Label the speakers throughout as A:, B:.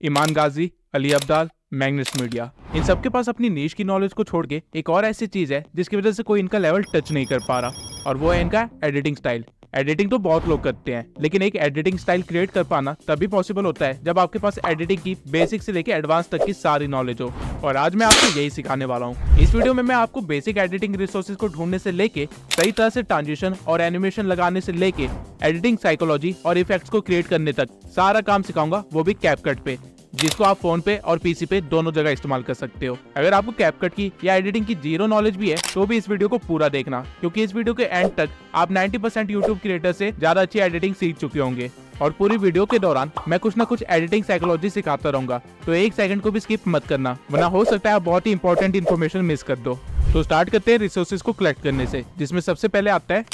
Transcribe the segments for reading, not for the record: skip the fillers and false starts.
A: ईमान गाजी, Ali Abdal, Magnus media, इन सबके पास अपनी नीश की नॉलेज को छोड़ के एक और ऐसी चीज है जिसकी वजह से कोई इनका लेवल टच नहीं कर पा रहा, और वो है इनका एडिटिंग स्टाइल। एडिटिंग तो बहुत लोग करते हैं, लेकिन एक एडिटिंग स्टाइल क्रिएट कर पाना तभी पॉसिबल होता है जब आपके पास एडिटिंग की बेसिक से लेकर एडवांस तक की सारी नॉलेज हो, और आज मैं आपको यही सिखाने वाला हूँ। इस वीडियो में मैं आपको बेसिक एडिटिंग रिसोर्सेज को ढूंढने से लेके सही तरह से ट्रांजिशन और एनिमेशन लगाने से लेके एडिटिंग साइकोलॉजी और इफेक्ट्स को क्रिएट करने तक सारा काम सिखाऊंगा, वो भी कैपकट पे, जिसको आप फोन पे और पीसी पे दोनों जगह इस्तेमाल कर सकते हो। अगर आपको कैपकट की या एडिटिंग की जीरो नॉलेज भी है तो भी इस वीडियो को पूरा देखना, क्योंकि इस वीडियो के एंड तक आप 90% यूट्यूब क्रिएटर से ज्यादा अच्छी एडिटिंग सीख चुके होंगे, और पूरी वीडियो के दौरान मैं कुछ ना कुछ एडिटिंग साइकोलॉजी सिखाता रहूंगा, तो एक सेकंड को भी स्किप मत करना, वरना हो सकता है आप बहुत ही इंपॉर्टेंट इन्फॉर्मेशन मिस कर दो। तो स्टार्ट करते हैं रिसोर्सेज को कलेक्ट करने से, जिसमें सबसे पहले आता है,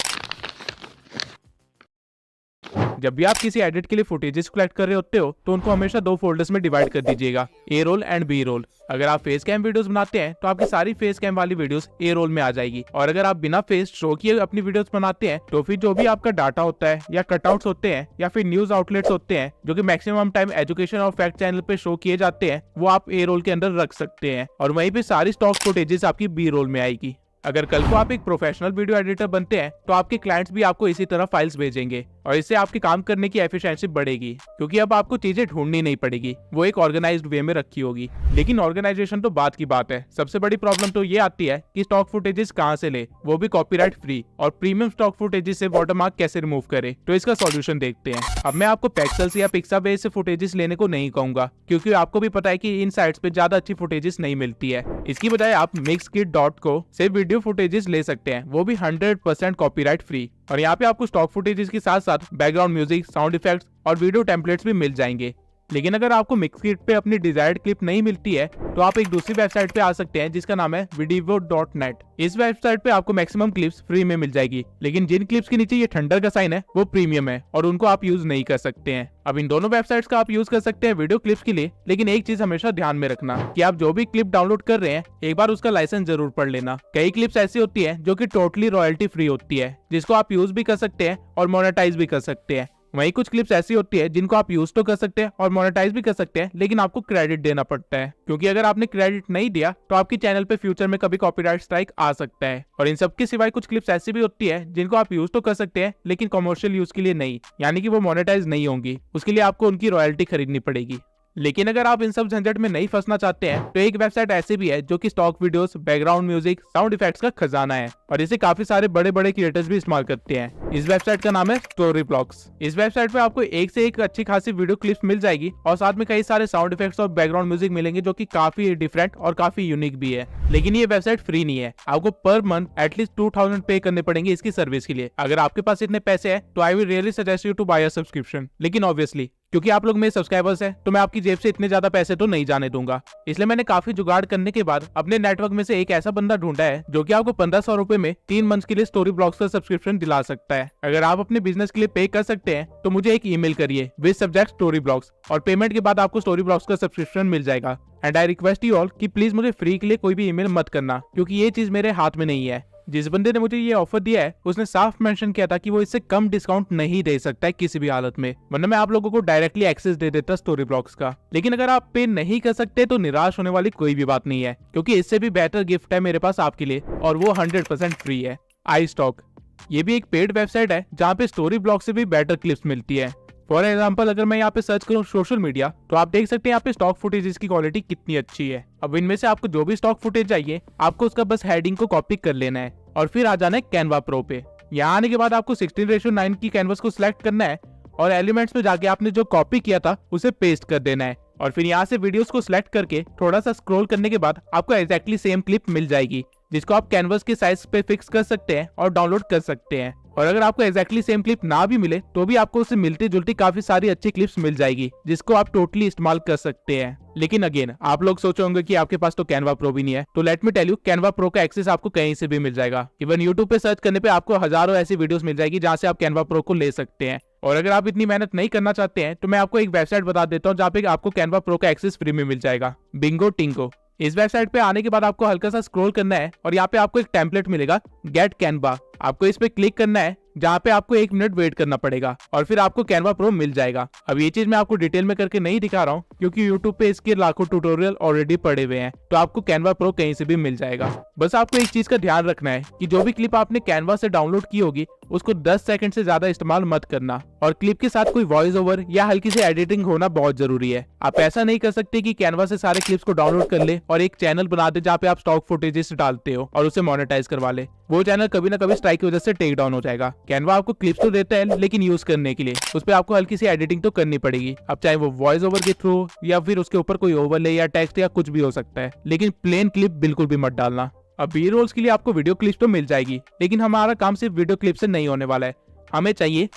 A: जब भी आप किसी एडिट के लिए फुटेजेस कलेक्ट कर रहे होते हो तो उनको हमेशा दो फोल्डर्स में डिवाइड कर दीजिएगा, ए रोल एंड बी रोल। अगर आप फेस कैम वीडियोस बनाते हैं तो आपकी सारी फेस कैम वाली वीडियोस ए रोल में आ जाएगी, और अगर आप बिना फेस शो किए अपनी वीडियोस बनाते हैं तो फिर जो भी आपका डाटा होता है या कटआउट्स होते हैं या फिर न्यूज आउटलेट्स होते हैं जो कि मैक्सिमम टाइम एजुकेशन और फैक्ट चैनल पे शो किए जाते हैं, वो आप ए रोल के अंदर रख सकते हैं, और वहीं पे सारी स्टॉक फुटेजेस आपकी बी रोल में आएगी। अगर कल को आप एक प्रोफेशनल वीडियो एडिटर बनते हैं तो आपके क्लाइंट्स भी आपको इसी तरह फाइल्स भेजेंगे, और इससे आपके काम करने की एफिशिएंसी बढ़ेगी, क्योंकि अब आपको चीजें ढूंढनी नहीं पड़ेगी, वो एक ऑर्गेनाइज्ड वे में रखी होगी। लेकिन ऑर्गेनाइजेशन तो बात की बात है, सबसे बड़ी प्रॉब्लम तो ये आती है कि स्टॉक फुटेजेस कहाँ से ले, वो भी कॉपीराइट फ्री, और प्रीमियम स्टॉक फुटेजेस से वाटरमार्क कैसे रिमूव करे। तो इसका सॉल्यूशन देखते हैं। अब मैं आपको पेक्सल्स या पिक्साबेस से फुटेजेस लेने को नहीं कहूंगा, क्योंकि आपको भी पता है कि इन साइट्स पे ज्यादा अच्छी फुटेजेस नहीं मिलती है। इसकी बजाय आप mixkit.co से वीडियो फुटेजेस ले सकते हैं, वो भी 100% कॉपीराइट फ्री, और यहाँ पे आपको स्टॉक फुटेजेस के साथ साथ बैकग्राउंड म्यूजिक, साउंड इफेक्ट्स और वीडियो टेम्पलेट्स भी मिल जाएंगे। लेकिन अगर आपको मिक्सकिट पे अपनी डिजायर्ड क्लिप नहीं मिलती है तो आप एक दूसरी वेबसाइट पे आ सकते हैं जिसका नाम है videvo.net। इस वेबसाइट पे आपको मैक्सिमम क्लिप्स फ्री में मिल जाएगी, लेकिन जिन क्लिप्स के नीचे ये थंडर का साइन है वो प्रीमियम है और उनको आप यूज नहीं कर सकते हैं। अब इन दोनों वेबसाइट्स का आप यूज कर सकते हैं वीडियो क्लिप्स के लिए, लेकिन एक चीज हमेशा ध्यान में रखना कि आप जो भी क्लिप डाउनलोड कर रहे हैं एक बार उसका लाइसेंस जरूर पढ़ लेना। कई क्लिप्स ऐसी होती है जो कि टोटली रॉयल्टी फ्री होती है, जिसको आप यूज भी कर सकते हैं और मोनेटाइज भी कर सकते हैं। वहीं कुछ क्लिप्स ऐसी होती है जिनको आप यूज तो कर सकते हैं और मोनेटाइज भी कर सकते हैं, लेकिन आपको क्रेडिट देना पड़ता है, क्योंकि अगर आपने क्रेडिट नहीं दिया तो आपके चैनल पे फ्यूचर में कभी कॉपीराइट स्ट्राइक आ सकता है। और इन सब के सिवाय कुछ क्लिप्स ऐसी भी होती है जिनको आप यूज तो कर सकते हैं लेकिन कमर्शियल यूज के लिए नहीं, यानी कि वो मोनेटाइज नहीं होंगी, उसके लिए आपको उनकी रॉयल्टी खरीदनी पड़ेगी। लेकिन अगर आप इन सब झंझट में नहीं फंसना चाहते हैं तो एक वेबसाइट ऐसी भी है जो कि stock videos, background music, sound effects का खजाना है, और इसे काफी सारे बड़े बड़े क्रिएटर्स भी इस्तेमाल करते हैं। इस वेबसाइट का नाम है स्टोरीब्लॉक्स। इस वेबसाइट पे आपको एक से एक अच्छी खासी वीडियो क्लिप्स मिल जाएगी, और साथ में कई सारे साउंड इफेक्ट्स और बैकग्राउंड म्यूजिक मिलेंगे जो कि काफी डिफरेंट और काफी यूनिक भी है। लेकिन ये वेबसाइट फ्री नहीं है, आपको पर मंथ एटलीस्ट 2000 पे करने पड़ेंगे इसकी सर्विस के लिए। अगर आपके पास इतने पैसे हैं तो I will really suggest you to buy a subscription, लेकिन ऑब्वियसली क्योंकि आप लोग मेरे सब्सक्राइबर्स हैं तो मैं आपकी जेब से इतने ज्यादा पैसे तो नहीं जाने दूंगा, इसलिए मैंने काफी जुगाड़ करने के बाद अपने नेटवर्क में से एक ऐसा बंदा ढूंढा है जो कि आपको 1500 रुपए में 3 मंथ के लिए स्टोरी ब्लॉग्स का सब्सक्रिप्शन दिला सकता है। अगर आप अपने बिजनेस के लिए पे कर सकते हैं तो मुझे एक ईमेल करिए विद सब्जेक्ट स्टोरी ब्लॉग्स, और पेमेंट के बाद आपको स्टोरी ब्लॉग्स का सब्सक्रिप्शन मिल जाएगा। And I request you all कि प्लीज मुझे फ्री के लिए कोई भी ईमेल मत करना, क्योंकि ये चीज मेरे हाथ में नहीं है। जिस बंदे ने मुझे ये ऑफर दिया है उसने साफ मेंशन किया था कि वो इससे कम डिस्काउंट नहीं दे सकता है किसी भी हालत में, वरना मैं आप लोगों को डायरेक्टली एक्सेस दे देता स्टोरी ब्लॉग्स का। लेकिन अगर आप पे नहीं कर सकते तो निराश होने वाली कोई भी बात नहीं है, क्योंकि इससे भी बेहतर गिफ्ट है मेरे पास आपके लिए, और वो 100% फ्री है। आई स्टॉक, ये भी एक पेड वेबसाइट है जहाँ पे स्टोरी ब्लॉग से भी बेटर क्लिप्स मिलती है। फॉर एग्जाम्पल अगर मैं यहाँ पे सर्च करूँ सोशल मीडिया तो आप देख सकते हैं यहाँ पे स्टॉक फुटेजेस की क्वालिटी कितनी अच्छी है। अब इनमें से आपको जो भी स्टॉक फुटेज चाहिए आपको उसका बस हेडिंग को कॉपी कर लेना है और फिर आ जाना है कैनवा प्रो पे। यहाँ आने के बाद आपको 16:9 की कैनवस को सिलेक्ट करना है और एलिमेंट्स में जाके आपने जो कॉपी किया था उसे पेस्ट कर देना है, और फिर यहाँ से वीडियोस को सिलेक्ट करके थोड़ा सा स्क्रॉल करने के बाद आपको एग्जैक्टली सेम क्लिप मिल जाएगी, जिसको आप कैनवस के साइज पे फिक्स कर सकते हैं और डाउनलोड कर सकते हैं। और अगर आपको एग्जैक्टली सेम क्लिप ना भी मिले तो भी आपको उससे मिलती जुलती काफी सारी अच्छी क्लिप्स मिल जाएगी, जिसको आप टोटली इस्तेमाल कर सकते हैं। लेकिन अगेन आप लोग सोचे होंगे कि आपके पास तो कैनवा प्रो भी नहीं है, तो let me tell you Canva pro का एक्सेस आपको कहीं से भी मिल जाएगा। इवन यूट्यूब पे सर्च करने पे आपको हजारों ऐसी वीडियोस मिल जाएगी जहाँ से आप कैनवा प्रो को ले सकते हैं। और अगर आप इतनी मेहनत नहीं करना चाहते हैं तो मैं आपको एक वेबसाइट बता देता हूँ जहाँ पे आपको कैनवा प्रो का एक्सेस फ्री में मिल जाएगा, बिंगो टिंगो। इस वेबसाइट पे आने के बाद आपको हल्का सा स्क्रॉल करना है और यहाँ पे आपको एक टेम्पलेट मिलेगा गेट कैनवा। आपको इस पे क्लिक करना है, जहाँ पे आपको 1 मिनट वेट करना पड़ेगा और फिर आपको कैनवा प्रो मिल जाएगा। अब ये चीज मैं आपको डिटेल में करके नहीं दिखा रहा हूँ क्योंकि यूट्यूब पे इसके लाखों ट्यूटोरियल ऑलरेडी पड़े हुए हैं, तो आपको कैनवा प्रो कहीं से भी मिल जाएगा। बस आपको एक चीज का ध्यान रखना है कि जो भी क्लिप आपने कैनवा से डाउनलोड की होगी उसको 10 सेकंड से ज्यादा इस्तेमाल मत करना, और क्लिप के साथ कोई वॉइस ओवर या हल्की सी एडिटिंग होना बहुत जरूरी है। आप ऐसा नहीं कर सकते कि कैनवा से सारे क्लिप्स को डाउनलोड कर ले और एक चैनल बना दे जहाँ पे आप स्टॉक फुटेजेस डालते हो और उसे मोनेटाइज करवा ले। वो चैनल कभी ना कभी स्ट्राइक की वजह से टेक डाउन हो जाएगा। कैनवा आपको क्लिप्स तो देता है, लेकिन यूज करने के लिए उस पर आपको हल्की सी एडिटिंग तो करनी पड़ेगी। अब चाहे वो वॉइस ओवर के थ्रू या फिर उसके ऊपर कोई ओवरले या टेक्स्ट या कुछ भी हो सकता है, लेकिन प्लेन क्लिप बिल्कुल भी मत डालना। अब बी रोल्स के लिए आपको वीडियो क्लिप्स तो मिल जाएगी, लेकिन हमारा काम सिर्फ वीडियो क्लिप से नहीं होने वाला है। हमें चाहिए,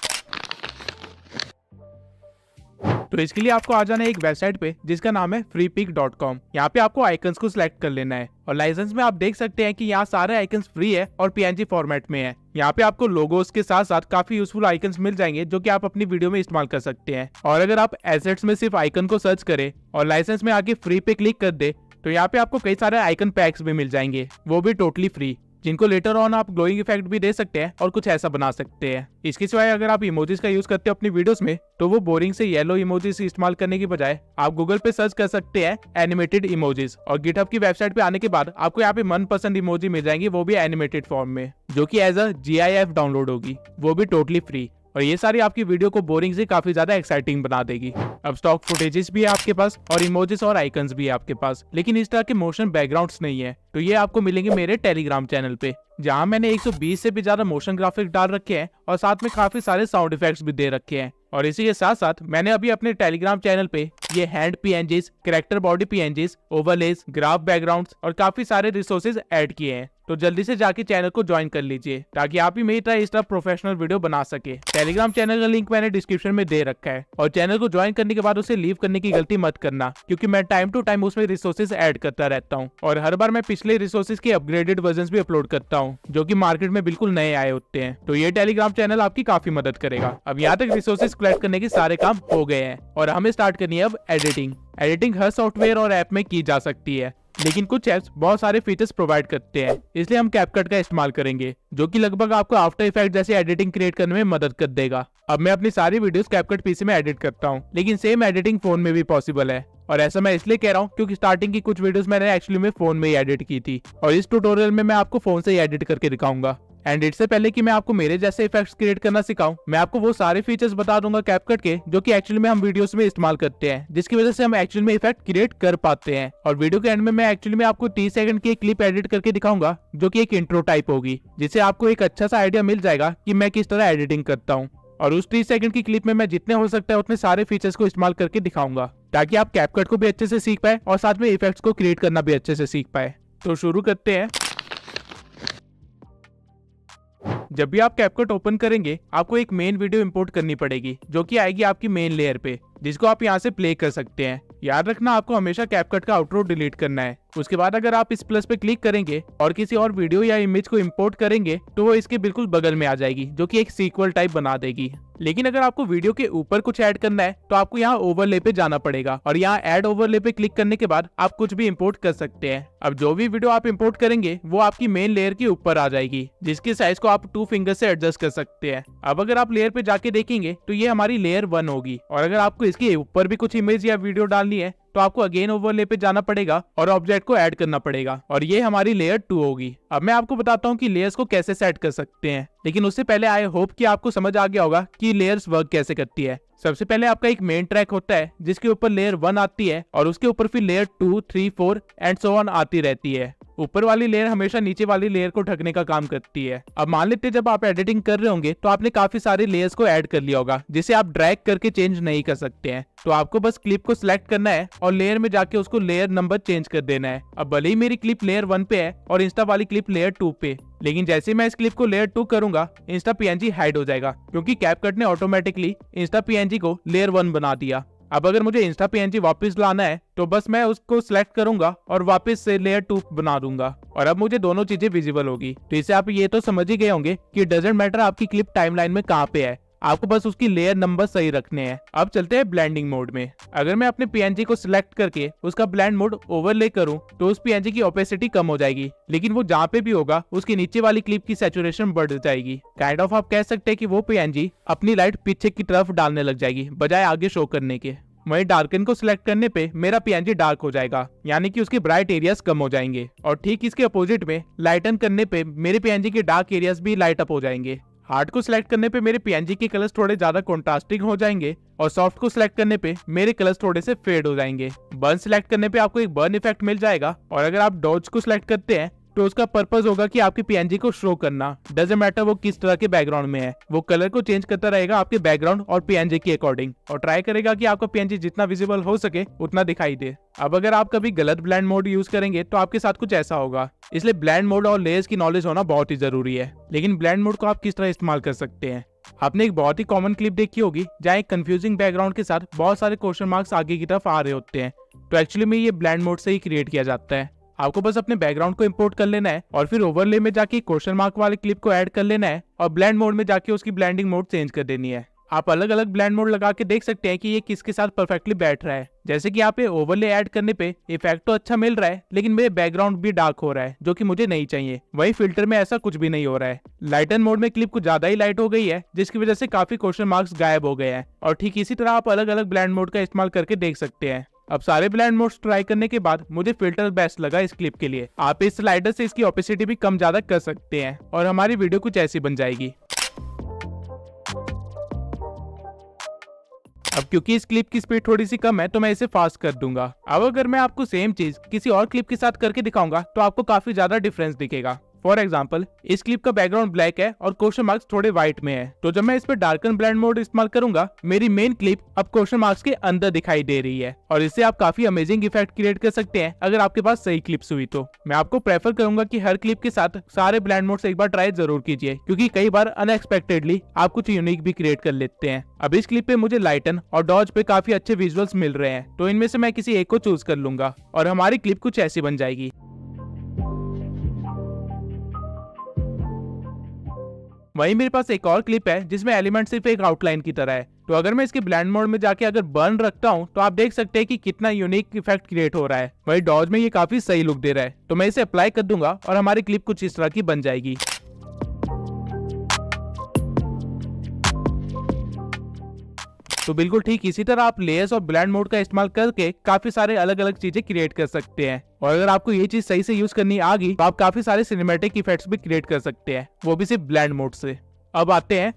A: तो इसके लिए आपको आ जाना है एक वेबसाइट पे जिसका नाम है freepik.com। यहाँ पे आपको आइकन्स को सिलेक्ट कर लेना है और लाइसेंस में आप देख सकते हैं कि यहाँ सारे आइकन्स फ्री है और PNG फॉर्मेट में है। यहाँ पे आपको लोगोस के साथ साथ काफी यूजफुल आइकन्स मिल जाएंगे जो कि आप अपनी वीडियो में इस्तेमाल कर सकते हैं। और अगर आप एसेट्स में सिर्फ आइकन को सर्च करें और लाइसेंस में आके फ्री पे क्लिक कर दे तो यहाँ पे आपको कई सारे आइकन पैक्स भी मिल जाएंगे, वो भी टोटली फ्री, जिनको लेटर ऑन आप ग्लोइंग इफेक्ट भी दे सकते हैं और कुछ ऐसा बना सकते हैं। इसके सिवाय अगर आप इमोजीज का यूज करते हो अपनी वीडियोस में तो वो बोरिंग से येलो इमोजीज इस्तेमाल करने की बजाय आप गूगल पे सर्च कर सकते हैं एनिमेटेड इमोजीज, और गिटहब की वेबसाइट पे आने के बाद आपको यहाँ पे मनपसंद इमोजी मिल जाएंगी, वो भी एनिमेटेड फॉर्म में, जो कि एज अ GIF डाउनलोड होगी, वो भी टोटली फ्री। और ये सारी आपकी वीडियो को बोरिंग से काफी ज्यादा एक्साइटिंग बना देगी। अब स्टॉक फुटेजेस भी है आपके पास और इमोजीज और आइकन्स भी है आपके पास, लेकिन इस तरह के मोशन बैकग्राउंड्स नहीं है। तो ये आपको मिलेंगे मेरे टेलीग्राम चैनल पे, जहाँ मैंने 120 से भी ज्यादा मोशन ग्राफिक डाल रखे हैं और साथ में काफी सारे साउंड इफेक्ट्स भी दे रखे हैं। और इसी के साथ साथ मैंने अभी अपने टेलीग्राम चैनल पे ये hand PNGs, character body PNGs, overlays, graph backgrounds और काफी सारे रिसोर्सेज ऐड किए हैं। तो जल्दी से जाके चैनल को ज्वाइन कर लीजिए ताकि आप भी मेरी तरह इस तरह प्रोफेशनल वीडियो बना सके। टेलीग्राम चैनल का लिंक मैंने डिस्क्रिप्शन में दे रखा है, और चैनल को ज्वाइन करने के बाद उसे लीव करने की गलती मत करना, क्योंकि मैं टाइम टू टाइम उसमें रिसोर्सेज ऐड करता रहता हूँ और हर बार मैं पिछले रिसोर्सेज के अपग्रेडेड वर्जन भी अपलोड करता हूँ जो कि मार्केट में बिल्कुल नए आए होते हैं। तो ये टेलीग्राम चैनल आपकी काफी मदद करेगा। अब यहाँ तक रिसोर्सेज कलेक्ट करने के सारे काम हो गए हैं और हमें स्टार्ट करनी है अब एडिटिंग। एडिटिंग हर सॉफ्टवेयर और ऐप में की जा सकती है, लेकिन कुछ ऐप्स बहुत सारे फीचर्स प्रोवाइड करते हैं, इसलिए हम कैपकट का इस्तेमाल करेंगे, जो कि लगभग आपको आफ्टर इफेक्ट जैसे एडिटिंग क्रिएट करने में मदद कर देगा। अब मैं अपनी सारी वीडियोस कैपकट PC में एडिट करता हूँ, लेकिन सेम एडिटिंग फोन में भी पॉसिबल है। और ऐसा मैं इसलिए कह रहा हूँ क्योंकि स्टार्टिंग की कुछ वीडियोस मैंने एक्चुअली में फोन में ही एडिट की थी, और इस ट्यूटोरियल में मैं आपको फोन से ही एडिट करके दिखाऊंगा। एंड इससे पहले कि मैं आपको मेरे जैसे इफेक्ट्स क्रिएट करना सिखाऊं, मैं आपको वो सारे फीचर्स बता दूंगा कैपकट के जो कि एक्चुअली में हम वीडियोस में इस्तेमाल करते हैं, जिसकी वजह से हम एक्चुअली में इफेक्ट क्रिएट कर पाते हैं। और वीडियो के एंड में मैं एक्चुअली में आपको 30 सेकंड की एक क्लिप एडिट करके दिखाऊंगा जो कि एक इंट्रो टाइप होगी, जिससे आपको एक अच्छा सा आइडिया मिल जाएगा कि मैं किस तरह एडिटिंग करता हूँ। और उस 30 सेकंड की क्लिप में मैं जितने हो सकता है उतने सारे फीचर्स को इस्तेमाल करके दिखाऊंगा, ताकि आप कैपकट को भी अच्छे से सीख पाए और साथ में इफेक्ट्स को क्रिएट करना भी अच्छे से सीख पाए। तो शुरू करते हैं। जब भी आप कैपकट ओपन करेंगे आपको एक मेन वीडियो इंपोर्ट करनी पड़ेगी, जो कि आएगी आपकी मेन लेयर पे, जिसको आप यहाँ से प्ले कर सकते हैं। याद रखना आपको हमेशा कैपकट का आउटरो डिलीट करना है। उसके बाद अगर आप इस प्लस पे क्लिक करेंगे और किसी और वीडियो या इमेज को इंपोर्ट करेंगे तो वो इसके बिल्कुल बगल में आ जाएगी, जो कि एक सीक्वल टाइप बना देगी। लेकिन अगर आपको वीडियो के ऊपर कुछ ऐड करना है तो आपको यहाँ ओवरले पे जाना पड़ेगा, और यहाँ ऐड ओवरले पे क्लिक करने के बाद आप कुछ भी इंपोर्ट कर सकते हैं। अब जो भी वीडियो आप इंपोर्ट करेंगे वो आपकी मेन लेयर के ऊपर आ जाएगी, जिसके साइज को आप 2 फिंगर से एडजस्ट कर सकते हैं। अब अगर आप लेयर पे जाके देखेंगे तो ये हमारी लेयर 1 होगी, और अगर आपको इसके ऊपर भी कुछ इमेज या वीडियो डालनी है तो आपको अगेन ओवरले पे जाना पड़ेगा और ऑब्जेक्ट को ऐड करना पड़ेगा, और ये हमारी लेयर 2 होगी। अब मैं आपको बताता हूँ कि लेयर्स को कैसे सेट कर सकते हैं, लेकिन उससे पहले आई होप कि आपको समझ आ गया होगा कि लेयर्स वर्क कैसे करती है। सबसे पहले आपका एक मेन ट्रैक होता है जिसके ऊपर लेयर 1 आती है, और उसके ऊपर फिर लेयर 2, 3, 4 एंड सो ऑन आती रहती है। ऊपर वाली लेयर हमेशा नीचे वाली लेयर को ढकने का काम करती है। अब मान लेते हैं जब आप एडिटिंग कर रहे होंगे तो आपने काफी सारे लेयर्स को ऐड कर लिया होगा, जिसे आप ड्रैग करके चेंज नहीं कर सकते हैं। तो आपको बस क्लिप को सिलेक्ट करना है और लेयर में जाके उसको लेयर नंबर चेंज कर देना है। अब भले ही मेरी क्लिप लेयर 1 पे है और इंस्टा वाली क्लिप लेयर 2 पे, लेकिन जैसे मैं इस क्लिप को लेयर 2 करूंगा इंस्टा PNG हाइड हो जाएगा, क्योंकि कैपकट ने ऑटोमेटिकली इंस्टा PNG को लेयर 1 बना दिया। अब अगर मुझे इंस्टा PNG वापस लाना है तो बस मैं उसको सिलेक्ट करूंगा और वापस से लेयर 2 बना दूंगा, और अब मुझे दोनों चीजें विजिबल होगी। तो इससे आप ये तो समझ ही गए होंगे कि डजंट मैटर आपकी क्लिप टाइमलाइन में कहाँ पे है, आपको बस उसकी लेयर नंबर सही रखने हैं। अब चलते हैं ब्लेंडिंग मोड में। अगर मैं अपने पीएनजी को सिलेक्ट करके उसका ब्लेंड मोड ओवरले करूं तो उस पीएनजी की ओपेसिटी कम हो जाएगी, लेकिन वो जहाँ पे भी होगा उसके नीचे वाली क्लिप की सैचुरेशन बढ़ जाएगी। काइंड ऑफ आप कह सकते हैं कि वो पीएनजी अपनी लाइट पीछे की तरफ डालने लग जाएगी बजाय आगे शो करने के। वहीं डार्कन को सिलेक्ट करने पे मेरा पीएनजी डार्क हो जाएगा, यानी कि उसके ब्राइट एरियाज कम हो जाएंगे। और ठीक इसके अपोजिट में लाइटन करने पे मेरे पीएनजी के डार्क एरियाज भी लाइट अप हो जाएंगे। हार्ड को सिलेक्ट करने पे मेरे पीएनजी के कलर्स थोड़े ज्यादा कॉन्ट्रास्टिंग हो जाएंगे और सॉफ्ट को सिलेक्ट करने पे मेरे कलर्स थोड़े से फेड हो जाएंगे। बर्न सिलेक्ट करने पे आपको एक बर्न इफेक्ट मिल जाएगा और अगर आप डॉज को सिलेक्ट करते हैं तो उसका पर्पस होगा कि आपके पीएनजी को शो करना। डजंट मैटर वो किस तरह के बैकग्राउंड में है, वो कलर को चेंज करता रहेगा आपके बैकग्राउंड और पीएनजी के अकॉर्डिंग और ट्राई करेगा कि आपका पीएनजी जितना विजिबल हो सके उतना दिखाई दे। अब अगर आप कभी गलत ब्लेंड मोड यूज करेंगे तो आपके साथ कुछ ऐसा होगा। इसलिए ब्लेंड मोड और लेयर्स की नॉलेज होना बहुत ही जरूरी है। लेकिन ब्लेंड मोड को आप किस तरह इस्तेमाल कर सकते हैं? आपने एक बहुत ही कॉमन क्लिप देखी होगी जहाँ एक कंफ्यूजिंग बैकग्राउंड के साथ बहुत सारे क्वेश्चन मार्क्स आगे की तरफ आ रहे होते हैं। तो एक्चुअली में ये ब्लेंड मोड से ही क्रिएट किया जाता है। आपको बस अपने बैकग्राउंड को इंपोर्ट कर लेना है और फिर ओवरले में जाके क्वेश्चन मार्क वाले क्लिप को ऐड कर लेना है और ब्लेंड मोड में जाके उसकी ब्लेंडिंग मोड चेंज कर देनी है। आप अलग अलग ब्लेंड मोड लगा के देख सकते हैं कि ये किसके साथ परफेक्टली बैठ रहा है। जैसे कि यहाँ पे ओवरले ऐड करने पे इफेक्ट तो अच्छा मिल रहा है, लेकिन मेरे बैकग्राउंड भी डार्क हो रहा है जो कि मुझे नहीं चाहिए। वही फिल्टर में ऐसा कुछ भी नहीं हो रहा है। लाइटन मोड में क्लिप कुछ ज्यादा ही लाइट हो गई है, जिसकी वजह से काफी क्वेश्चन मार्क्स गायब हो गए हैं। और ठीक इसी तरह आप अलग अलग ब्लेंड मोड का इस्तेमाल करके देख सकते हैं। अब सारे ब्लेंड मोड्स ट्राई करने के बाद मुझे फिल्टर बेस्ट लगा इस क्लिप के लिए। आप इस स्लाइडर से इसकी ओपेसिटी भी कम ज्यादा कर सकते हैं और हमारी वीडियो कुछ ऐसी बन जाएगी। अब क्योंकि इस क्लिप की स्पीड थोड़ी सी कम है तो मैं इसे फास्ट कर दूंगा। अब अगर मैं आपको सेम चीज किसी और क्लिप के साथ करके दिखाऊंगा तो आपको काफी ज्यादा डिफरेंस दिखेगा। फॉर एग्जाम्पल, इस क्लिप का बैकग्राउंड ब्लैक है और क्वेश्चन मार्क्स थोड़े व्हाइट में है, तो जब मैं इस पर डार्कन ब्लेंड मोड इस्तेमाल करूंगा मेरी मेन क्लिप अब क्वेश्चन मार्क्स के अंदर दिखाई दे रही है और इससे आप काफी अमेजिंग इफेक्ट क्रिएट कर सकते हैं अगर आपके पास सही क्लिप्स हुई तो। मैं आपको प्रेफर करूंगा कि हर क्लिप के साथ सारे ब्लेंड मोड्स एक बार ट्राई जरूर कीजिए, क्योंकि कई बार अनएक्सपेक्टेडली आप कुछ यूनिक भी क्रिएट कर लेते हैं। अब इस क्लिप पे मुझे लाइटन और डॉज पे काफी अच्छे विजुअल्स मिल रहे हैं, तो इनमें से मैं किसी एक को चूज कर लूंगा और हमारी क्लिप कुछ ऐसी बन जाएगी। वहीं मेरे पास एक और क्लिप है जिसमें एलिमेंट सिर्फ एक आउटलाइन की तरह है, तो अगर मैं इसके ब्लेंड मोड में जाके अगर बर्न रखता हूं तो आप देख सकते हैं कि कितना यूनिक इफेक्ट क्रिएट हो रहा है। वहीं डॉज में ये काफी सही लुक दे रहा है, तो मैं इसे अप्लाई कर दूंगा और हमारी क्लिप कुछ इस तरह की बन जाएगी। तो बिल्कुल ठीक इसी तरह आप लेयर्स और ब्लेंड मोड का इस्तेमाल करके काफी सारे अलग अलग चीजें क्रिएट कर सकते हैं। और अगर आपको ये चीज सही से यूज करनी आ गई तो आप काफी सारे सिनेमैटिक इफेक्ट्स भी क्रिएट कर सकते हैं, वो भी सिर्फ ब्लेंड मोड से। अब आते हैं,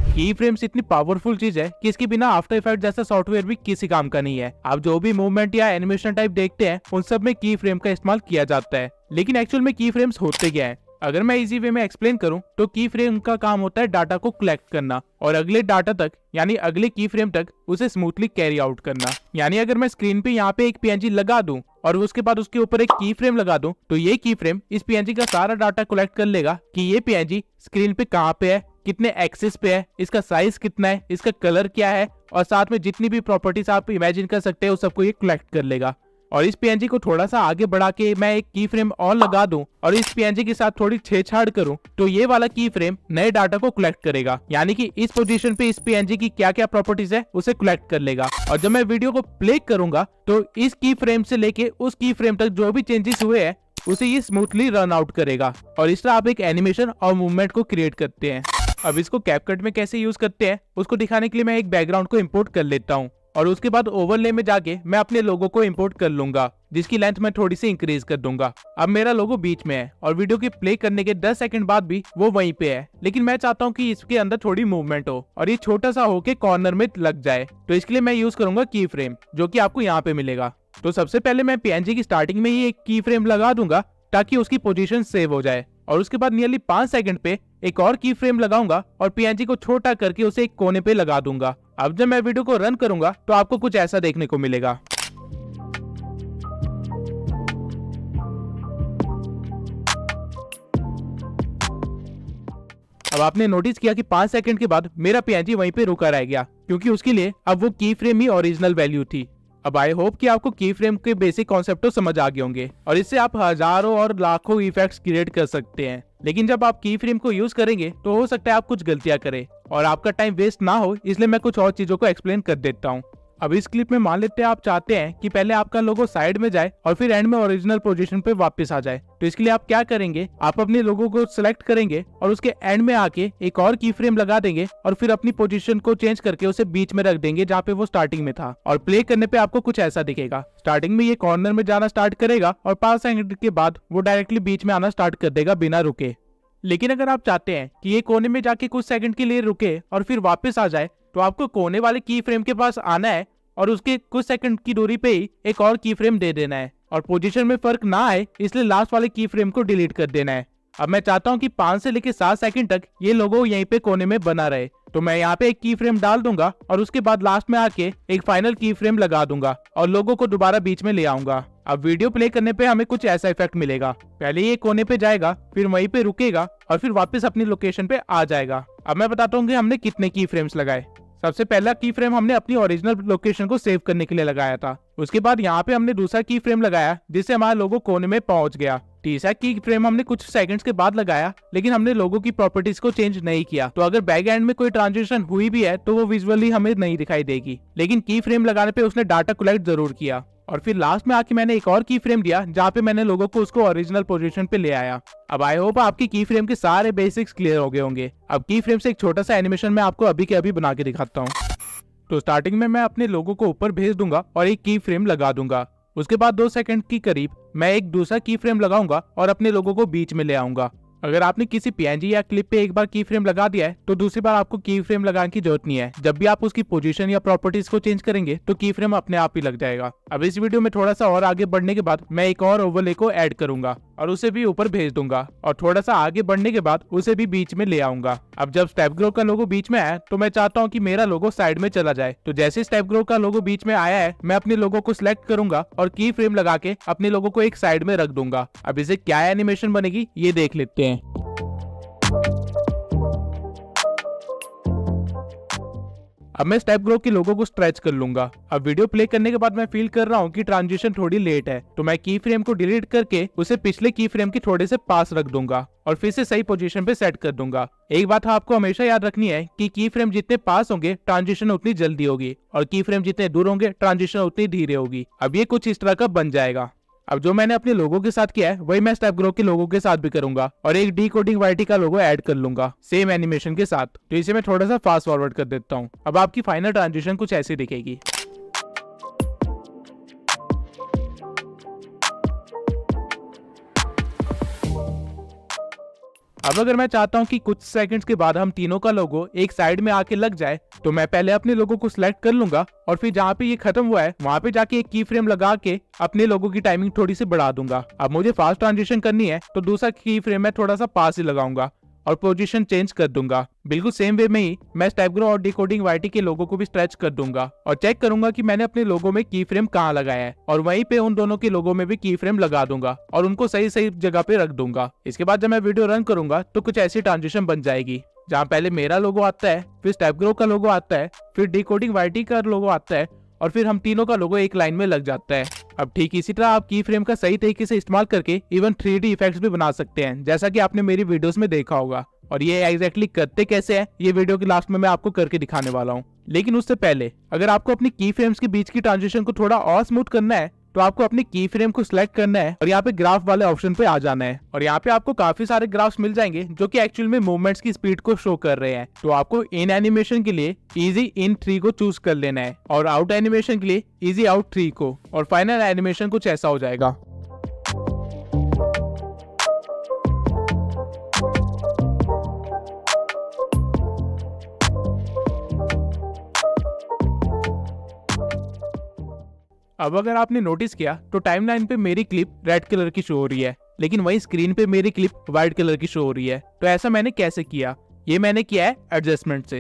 A: की फ्रेम्स इतनी पावरफुल चीज है कि इसके बिना आफ्टर इफेक्ट जैसा सॉफ्टवेयर भी किसी काम का नहीं है। आप जो भी मूवमेंट या एनिमेशन टाइप देखते हैं उन सब में की फ्रेम का इस्तेमाल किया जाता है, लेकिन एक्चुअल में की फ्रेम्स होते क्या है? अगर मैं इजी वे में एक्सप्लेन करूं तो की फ्रेम का काम होता है डाटा को कलेक्ट करना और अगले डाटा तक यानी अगले की फ्रेम तक उसे स्मूथली कैरी आउट करना। यानी अगर मैं स्क्रीन पे यहाँ पे एक पीएनजी लगा दूं और उसके बाद उसके ऊपर एक की फ्रेम लगा दूं तो ये की फ्रेम इस पीएनजी का सारा डाटा कलेक्ट कर लेगा कि ये पीएनजी स्क्रीन पे कहाँ पे है, कितने एक्सिस पे है, इसका साइज कितना है, इसका कलर क्या है और साथ में जितनी भी प्रॉपर्टीज आप इमेजिन कर सकते हैं उस सबको ये कलेक्ट कर लेगा। और इस पीएनजी को थोड़ा सा आगे बढ़ा के मैं एक की फ्रेम और लगा दूं और इस पीएनजी के साथ थोड़ी छेड़छाड़ करूं तो ये वाला की फ्रेम नए डाटा को कलेक्ट करेगा, यानी कि इस पोजीशन पे इस पीएनजी की क्या क्या प्रॉपर्टीज है उसे कलेक्ट कर लेगा। और जब मैं वीडियो को प्ले करूंगा तो इस की फ्रेम से लेके उस की फ्रेम तक जो भी चेंजेस हुए हैं उसे ये स्मूथली रन आउट करेगा और इस तरह आप एक एनिमेशन और मूवमेंट को क्रिएट करते हैं। अब इसको कैपकट में कैसे यूज करते हैं उसको दिखाने के लिए मैं एक बैकग्राउंड को इम्पोर्ट कर लेता हूँ और उसके बाद ओवरले में जाके मैं अपने लोगो को इंपोर्ट कर लूंगा, जिसकी लेंथ मैं थोड़ी सी इंक्रीज कर दूंगा। अब मेरा लोगो बीच में है और वीडियो के प्ले करने के 10 सेकंड बाद भी वो वहीं पे है, लेकिन मैं चाहता हूँ कि इसके अंदर थोड़ी मूवमेंट हो और ये छोटा सा होके कॉर्नर में लग जाए, तो इसके लिए मैं यूज करूंगा की फ्रेम, जो कि आपको यहाँ पे मिलेगा। तो सबसे पहले मैं पीएनजी की स्टार्टिंग में ही एक की फ्रेम लगा दूंगा ताकि उसकी पोजीशन सेव हो जाए और उसके बाद नियरली 5 सेकंड पे एक और की फ्रेम लगाऊंगा और पीएनजी को छोटा करके उसे एक कोने पे लगा दूंगा। अब जब मैं वीडियो को रन करूंगा तो आपको कुछ ऐसा देखने को मिलेगा। अब आपने नोटिस किया कि 5 सेकंड के बाद मेरा पीएनजी वहीं पे रुका रह गया, क्योंकि उसके लिए अब वो की फ्रेम ही ओरिजिनल वैल्यू थी। अब आई होप कि आपको की फ्रेम के बेसिक कॉन्सेप्ट तो समझ आ गए होंगे और इससे आप हजारों और लाखों इफेक्ट्स क्रिएट कर सकते हैं। लेकिन जब आप की फ्रेम को यूज करेंगे तो हो सकता है आप कुछ गलतियां करें और आपका टाइम वेस्ट ना हो, इसलिए मैं कुछ और चीजों को एक्सप्लेन कर देता हूँ। अब इस क्लिप में मान लेते हैं आप चाहते हैं कि पहले आपका लोगो साइड में जाए और फिर एंड में ओरिजिनल पोजीशन पे वापस आ जाए। तो इसके लिए आप क्या करेंगे, आप अपने लोगो को सिलेक्ट करेंगे और उसके एंड में आके एक और की फ्रेम लगा देंगे और फिर अपनी पोजीशन को चेंज करके उसे बीच में रख देंगे जहाँ पे वो स्टार्टिंग में था। और प्ले करने पे आपको कुछ ऐसा दिखेगा। स्टार्टिंग में ये कॉर्नर में जाना स्टार्ट करेगा और 5 सेकंड के बाद वो डायरेक्टली बीच में आना स्टार्ट कर देगा बिना रुके। लेकिन अगर आप चाहते हैं कि ये कोने में जाके कुछ सेकंड के लिए रुके और फिर वापस आ जाए, तो आपको कोने वाले की फ्रेम के पास आना है और उसके कुछ सेकंड की दूरी पे ही एक और की फ्रेम दे देना है और पोजीशन में फर्क ना आए इसलिए लास्ट वाले की फ्रेम को डिलीट कर देना है। अब मैं चाहता हूं कि 5 से लेकर 7 सेकंड तक ये लोगो यहीं पे कोने में बना रहे, तो मैं यहाँ पे एक की फ्रेम डाल दूंगा और उसके बाद लास्ट में आके एक फाइनल की फ्रेम लगा दूंगा और लोगो को दोबारा बीच में ले आऊंगा। अब वीडियो प्ले करने पे हमें कुछ ऐसा इफेक्ट मिलेगा। पहले ये कोने पे जाएगा, फिर वहीं पे रुकेगा और फिर वापस अपनी लोकेशन पे आ जाएगा। अब मैं बताता हूँ कि हमने कितने की फ्रेम्स लगाए। सबसे पहला की फ्रेम हमने अपनी ओरिजिनल लोकेशन को सेव करने के लिए लगाया था। उसके बाद यहाँ पे हमने दूसरा की फ्रेम लगाया जिससे हमारा लोगो कोने में पहुंच गया। तीसरा की फ्रेम हमने कुछ सेकंड्स के बाद लगाया, लेकिन हमने लोगो की प्रॉपर्टीज को चेंज नहीं किया, तो अगर बैक एंड में कोई ट्रांजिशन हुई भी है तो वो विजुअली हमें नहीं दिखाई देगी। लेकिन की फ्रेम लगाने पे उसने डाटा कलेक्ट जरूर किया। और फिर लास्ट में आके मैंने एक और की फ्रेम दिया जहाँ पे मैंने लोगों को उसको ओरिजिनल पोजीशन पे ले आया। अब आई होप आपकी की फ्रेम के सारे बेसिक्स क्लियर हो गए होंगे। अब की फ्रेम से एक छोटा सा एनिमेशन मैं आपको अभी के अभी बना के दिखाता हूँ। तो स्टार्टिंग में मैं अपने लोगो को ऊपर भेज दूंगा और एक की फ्रेम लगा दूंगा। उसके बाद 2 सेकंड की करीब मैं एक दूसरा की फ्रेम लगाऊंगा और अपने लोगो को बीच में ले आऊंगा। अगर आपने किसी पीएनजी या क्लिप पे एक बार की फ्रेम लगा दिया है तो दूसरी बार आपको की फ्रेम लगाने की जरूरत नहीं है। जब भी आप उसकी पोजीशन या प्रॉपर्टीज को चेंज करेंगे तो की फ्रेम अपने आप ही लग जाएगा। अब इस वीडियो में थोड़ा सा और आगे बढ़ने के बाद मैं एक और ओवरले को ऐड करूंगा और उसे भी ऊपर भेज दूंगा और थोड़ा सा आगे बढ़ने के बाद उसे भी बीच में ले आऊंगा। अब जब स्टेप ग्रो का लोगो बीच में आया तो मैं चाहता हूँ कि मेरा लोगो साइड में चला जाए। तो जैसे स्टेप ग्रो का लोगो बीच में आया है, मैं अपने लोगो को सिलेक्ट करूंगा और की फ्रेम लगा के अपने लोगो को एक साइड में रख दूंगा। अब इसे क्या एनिमेशन बनेगी ये देख लेते हैं। अब मैं स्टेप ग्रो के लोगो को स्ट्रेच कर लूंगा। अब वीडियो प्ले करने के बाद मैं फील कर रहा हूँ कि ट्रांजिशन थोड़ी लेट है, तो मैं की फ्रेम को डिलीट करके उसे पिछले की फ्रेम के थोड़े से पास रख दूंगा और फिर से सही पोजीशन पे सेट कर दूंगा। एक बात आपको हमेशा याद रखनी है कि की फ्रेम जितने पास होंगे ट्रांजिशन उतनी जल्दी होगी और की फ्रेम जितने दूर होंगे ट्रांजिशन उतनी धीरे होगी। अब ये कुछ इस तरह का बन जाएगा। अब जो मैंने अपने लोगों के साथ किया है वही मैं स्टेप ग्रो के लोगों के साथ भी करूंगा और एक डिकोडिंग वाईटी का लोगो ऐड कर लूंगा सेम एनिमेशन के साथ। तो इसे मैं थोड़ा सा फास्ट फॉरवर्ड कर देता हूँ। अब आपकी फाइनल ट्रांजिशन कुछ ऐसी दिखेगी। अब अगर मैं चाहता हूं कि कुछ सेकंड्स के बाद हम तीनों का लोगो एक साइड में आके लग जाए, तो मैं पहले अपने लोगो को सिलेक्ट कर लूंगा और फिर जहाँ पे ये खत्म हुआ है वहां पे जाके एक की फ्रेम लगा के अपने लोगो की टाइमिंग थोड़ी सी बढ़ा दूंगा। अब मुझे फास्ट ट्रांजिशन करनी है तो दूसरा की फ्रेम में थोड़ा सा पास ही लगाऊंगा और पोजीशन चेंज कर दूंगा। बिल्कुल सेम वे में ही मैं स्टेप ग्रो और डिकोडिंग वाईटी के लोगो को भी स्ट्रेच कर दूंगा और चेक करूंगा कि मैंने अपने लोगो में की फ्रेम कहाँ लगाया है और वहीं पे उन दोनों के लोगो में भी की फ्रेम लगा दूंगा और उनको सही सही जगह पे रख दूंगा। इसके बाद जब मैं वीडियो रन करूंगा तो कुछ ऐसी ट्रांजिशन बन जाएगी जहाँ पहले मेरा लोगो आता है, फिर स्टेप ग्रो का लोगो आता है, फिर डिकोडिंग वाईटी का लोगो आता है और फिर हम तीनों का लोगो एक लाइन में लग जाता है। अब ठीक इसी तरह आप की फ्रेम का सही तरीके से इस्तेमाल करके इवन 3D इफेक्ट्स भी बना सकते हैं, जैसा कि आपने मेरी वीडियोस में देखा होगा। और ये एग्जैक्टली करते कैसे हैं ये वीडियो के लास्ट में मैं आपको करके दिखाने वाला हूँ। लेकिन उससे पहले अगर आपको अपनी की फ्रेम्स के बीच की ट्रांजिशन को थोड़ा और स्मूथ करना है तो आपको अपनी की फ्रेम को सिलेक्ट करना है और यहाँ पे ग्राफ वाले ऑप्शन पे आ जाना है और यहाँ पे आपको काफी सारे ग्राफ्स मिल जाएंगे जो कि एक्चुअल में मूवमेंट्स की स्पीड को शो कर रहे हैं। तो आपको इन एनिमेशन के लिए इजी इन 3 को चूज कर लेना है और आउट एनिमेशन के लिए इजी आउट 3 को, और फाइनल एनिमेशन कुछ ऐसा हो जाएगा। अब अगर आपने नोटिस किया तो टाइमलाइन पे मेरी क्लिप रेड कलर की शो हो रही है, लेकिन वही स्क्रीन पे मेरी क्लिप व्हाइट कलर की शो हो रही है। तो ऐसा मैंने कैसे किया? ये मैंने किया है एडजस्टमेंट से।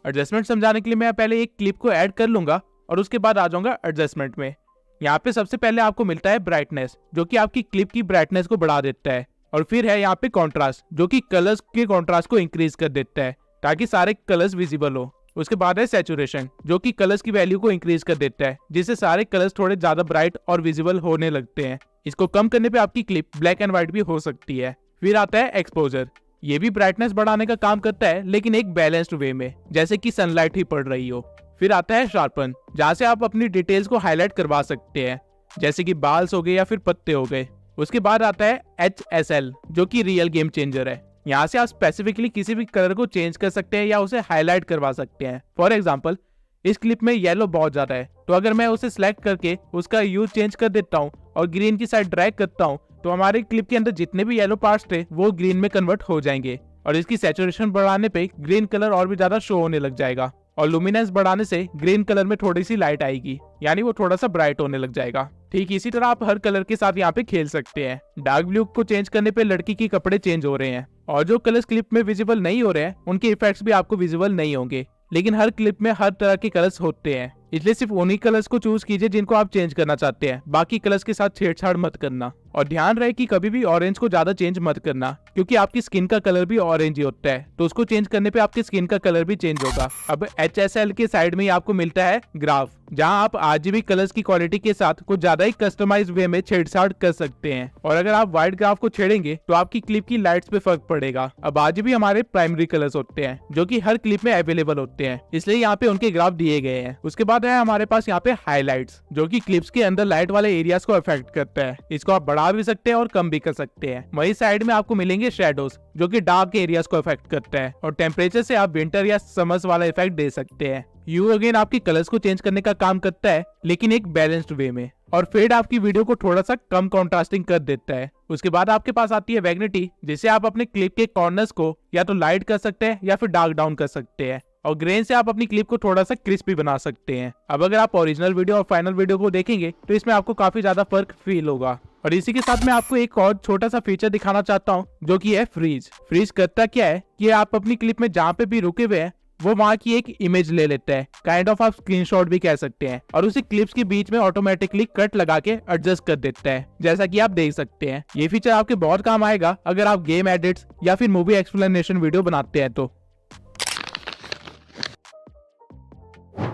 A: एडजस्टमेंट समझाने के लिए मैं पहले एक क्लिप को ऐड कर लूंगा और उसके बाद आ जाऊंगा एडजस्टमेंट में। यहाँ पे सबसे पहले आपको मिलता है ब्राइटनेस, जो कि आपकी क्लिप की ब्राइटनेस को बढ़ा देता है, और फिर है यहाँ पे कॉन्ट्रास्ट, जो कि कलर्स के कॉन्ट्रास्ट को इंक्रीज कर देता है ताकि सारे कलर्स विजिबल हो। उसके बाद है सैचुरेशन, जो कि कलर्स की वैल्यू को इंक्रीज कर देता है जिससे सारे कलर्स थोड़े ज्यादा ब्राइट और विजिबल होने लगते हैं। इसको कम करने पे आपकी क्लिप ब्लैक एंड व्हाइट भी हो सकती है। फिर आता है एक्सपोजर। ये भी ब्राइटनेस बढ़ाने का काम करता है, लेकिन एक बैलेंस्ड वे में, जैसे कि सनलाइट ही पड़ रही हो। फिर आता है शार्पन, जहाँ से आप अपनी डिटेल्स को हाईलाइट करवा सकते हैं, जैसे कि बाल्स हो गए या फिर पत्ते हो गए। उसके बाद आता है HSL, जो कि रियल गेम चेंजर है। यहाँ से आप स्पेसिफिकली किसी भी कलर को चेंज कर सकते हैं या उसे हाईलाइट करवा सकते हैं। फॉर एग्जाम्पल, इस क्लिप में येलो बहुत ज्यादा है, तो अगर मैं उसे सिलेक्ट करके उसका यूज चेंज कर देता हूँ और ग्रीन की साइड ड्रैग करता हूँ, तो हमारे क्लिप के अंदर जितने भी येलो पार्ट्स थे वो ग्रीन में कन्वर्ट हो जाएंगे। और इसकी सैचुरेशन बढ़ाने पे ग्रीन कलर और भी ज्यादा शो होने लग जाएगा, और लुमिनेंस बढ़ाने से ग्रीन कलर में थोड़ी सी लाइट आएगी, यानी वो थोड़ा सा ब्राइट होने लग जाएगा। ठीक इसी तरह आप हर कलर के साथ यहाँ पे खेल सकते हैं। डार्क ब्लू को चेंज करने पे लड़की के कपड़े चेंज हो रहे हैं, और जो कलर्स क्लिप में विजिबल नहीं हो रहे हैं उनके इफेक्ट्स भी आपको विजिबल नहीं होंगे। लेकिन हर क्लिप में हर तरह के कलर्स होते हैं, इसलिए सिर्फ उन्हीं कलर्स को चूज कीजिए जिनको आप चेंज करना चाहते हैं। बाकी कलर्स के साथ छेड़छाड़ मत करना। और ध्यान रहे कि कभी भी ऑरेंज को ज्यादा चेंज मत करना, क्योंकि आपकी स्किन का कलर भी ऑरेंज ही होता है, तो उसको चेंज करने पे आपकी स्किन का कलर भी चेंज होगा। अब HSL के साइड में ही आपको मिलता है ग्राफ, जहां आप RGB कलर्स की क्वालिटी के साथ कुछ ज्यादा ही कस्टमाइज वे में छेड़छाड़ कर सकते हैं। और अगर आप व्हाइट ग्राफ को छेड़ेंगे तो आपकी क्लिप की लाइट्स पे फर्क पड़ेगा। अब RGB हमारे प्राइमरी कलर्स होते हैं, जो कि हर क्लिप में अवेलेबल होते हैं, इसलिए यहाँ पे उनके ग्राफ दिए गए हैं। उसके बाद है हमारे पास यहाँ पे हाईलाइट्स, जो कि क्लिप्स के अंदर लाइट वाले एरियाज को अफेक्ट करता है। इसको आप बढ़ा भी सकते हैं और कम भी कर सकते हैं। वही साइड में आपको मिलेंगे शेडोज, जो कि डार्क एरियाज को अफेक्ट करता है। और टेम्परेचर से आप विंटर या समर्स वाला इफेक्ट दे सकते हैं। यू अगेन आपकी कलर्स को चेंज करने का काम करता है, लेकिन एक बैलेंस्ड वे में। और फेड आपकी वीडियो को थोड़ा सा कम कॉन्ट्रास्टिंग कर देता है। उसके बाद आपके पास आती है वैग्निटी, जिसे आप अपने क्लिप के कॉर्नर्स को या तो लाइट कर सकते हैं या फिर डार्क डाउन कर सकते हैं। और ग्रेन से आप अपनी क्लिप को थोड़ा सा क्रिस्पी बना सकते हैं। अब अगर आप ओरिजिनल वीडियो और फाइनल वीडियो को देखेंगे तो इसमें आपको काफी ज्यादा फर्क फील होगा। और इसी के साथ मैं आपको एक और छोटा सा फीचर दिखाना चाहता हूँ, जो कि है फ्रीज। फ्रीज करता क्या है कि आप अपनी क्लिप में जहाँ पे भी रुके हुए हैं वो वहाँ की एक इमेज ले लेता है, काइंड ऑफ आप स्क्रीनशॉट भी कह सकते हैं, और उसी क्लिप्स के बीच में ऑटोमेटिकली कट लगा के एडजस्ट कर देता है, जैसा कि आप देख सकते हैं। ये फीचर आपके बहुत काम आएगा अगर आप गेम एडिट्स या फिर मूवी एक्सप्लेनेशन वीडियो बनाते हैं तो।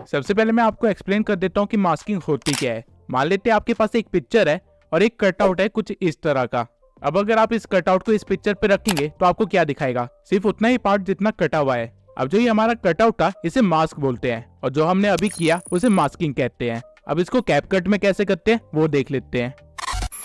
A: सबसे पहले मैं आपको एक्सप्लेन कर देता हूँ कि मास्किंग होती क्या है। मान लेते हैं आपके पास एक पिक्चर है और एक कटआउट है कुछ इस तरह का। अब अगर आप इस कटआउट को इस पिक्चर पे रखेंगे तो आपको क्या दिखाएगा? सिर्फ उतना ही पार्ट जितना कटा हुआ है। अब जो ये हमारा कटआउट था इसे मास्क बोलते हैं, और जो हमने अभी किया उसे मास्किंग कहते हैं। अब इसको कैपकट में कैसे करते हैं वो देख लेते हैं।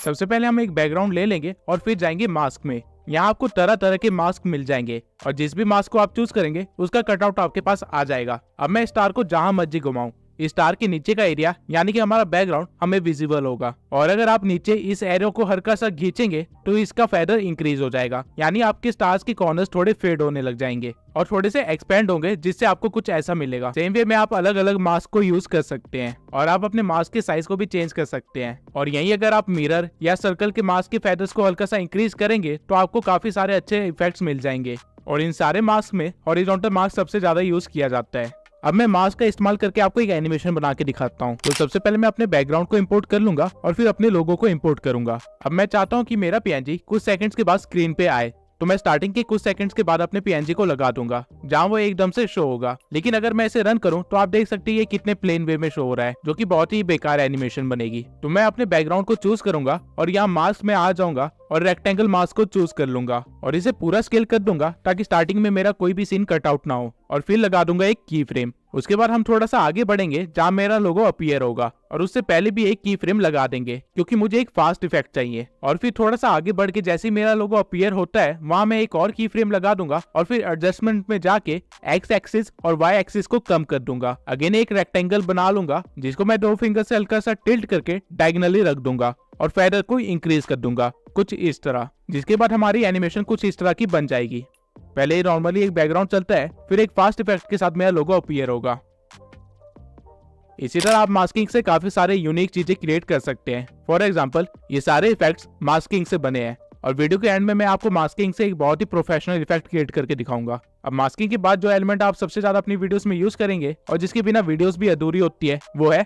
A: सबसे पहले हम एक बैकग्राउंड ले लेंगे और फिर जाएंगे मास्क में। यहाँ आपको तरह तरह के मास्क मिल जाएंगे, और जिस भी मास्क को आप चूज करेंगे उसका कटआउट आपके पास आ जाएगा। अब मैं स्टार को जहां मर्जी घुमाऊं, स्टार के नीचे का एरिया यानी कि हमारा बैकग्राउंड हमें विजिबल होगा। और अगर आप नीचे इस एरो को हल्का सा खींचेंगे तो इसका फेदर इंक्रीज हो जाएगा, यानी आपके स्टार्स के कॉर्नर्स थोड़े फेड होने लग जाएंगे और थोड़े से एक्सपेंड होंगे, जिससे आपको कुछ ऐसा मिलेगा। सेम वे में आप अलग अलग मास्क को यूज कर सकते हैं, और आप अपने मास्क के साइज को भी चेंज कर सकते हैं। और यही अगर आप मिरर या सर्कल के मास्क के फेदर्स को हल्का सा इंक्रीज करेंगे तो आपको काफी सारे अच्छे इफेक्ट्स मिल जाएंगे। और इन सारे मास्क में हॉरिजॉन्टल मास्क सबसे ज्यादा यूज किया जाता है। अब मैं मास्क का इस्तेमाल करके आपको एक एनिमेशन बना के दिखाता हूँ। तो सबसे पहले मैं अपने बैकग्राउंड को इंपोर्ट कर लूंगा और फिर अपने लोगो को इंपोर्ट करूंगा। अब मैं चाहता हूँ कि मेरा PNG कुछ सेकंड्स के बाद स्क्रीन पे आए, तो मैं स्टार्टिंग के कुछ सेकंड्स के बाद अपने PNG को लगा दूंगा जहां वो एकदम से शो होगा। लेकिन अगर मैं इसे रन करूं तो आप देख सकते हैं ये कितने प्लेन वे में शो हो रहा है, जो कि बहुत ही बेकार एनिमेशन बनेगी। तो मैं अपने बैकग्राउंड को चूज करूंगा और यहाँ मास्क में आ जाऊंगा और रेक्टेंगल मास्क को चूज कर लूंगा और इसे पूरा स्केल कर दूंगा ताकि स्टार्टिंग में मेरा कोई भी सीन कटआउट ना हो। और फिर लगा दूंगा एक की फ्रेम। उसके बाद हम थोड़ा सा आगे बढ़ेंगे जहां मेरा लोगो अपीयर होगा, और उससे पहले भी एक की फ्रेम लगा देंगे क्योंकि मुझे एक फास्ट इफेक्ट चाहिए। और फिर थोड़ा सा आगे बढ़ के जैसे ही मेरा लोगो अपीयर होता है वहां मैं एक और की फ्रेम लगा दूंगा और फिर एडजस्टमेंट में जाके एक्स एक्सिस और वाई एक्सिस को कम कर दूंगा। अगेन एक रेक्टेंगल बना लूंगा जिसको मैं 2 फिंगर से हल्का सा टिल्ट करके डायगोनली रख दूंगा और फेदर को इंक्रीज कर दूंगा कुछ इस तरह, जिसके बाद हमारी एनिमेशन कुछ इस तरह की बन जाएगी। पहले नॉर्मली एक बैकग्राउंड चलता है, फिर एक फास्ट इफेक्ट के साथ मेरा लोगो अपीयर होगा। इसी तरह आप मास्किंग से काफी सारे यूनिक चीजें क्रिएट कर सकते हैं। फॉर एग्जांपल ये सारे इफेक्ट्स मास्किंग से बने हैं, और वीडियो के एंड में मैं आपको मास्किंग से एक बहुत ही प्रोफेशनल इफेक्ट क्रिएट करके दिखाऊंगा। अब मास्किंग के बाद जो एलिमेंट आप सबसे ज्यादा अपनी वीडियोस में यूज करेंगे और जिसके बिना वीडियोस भी अधूरी होती है वो है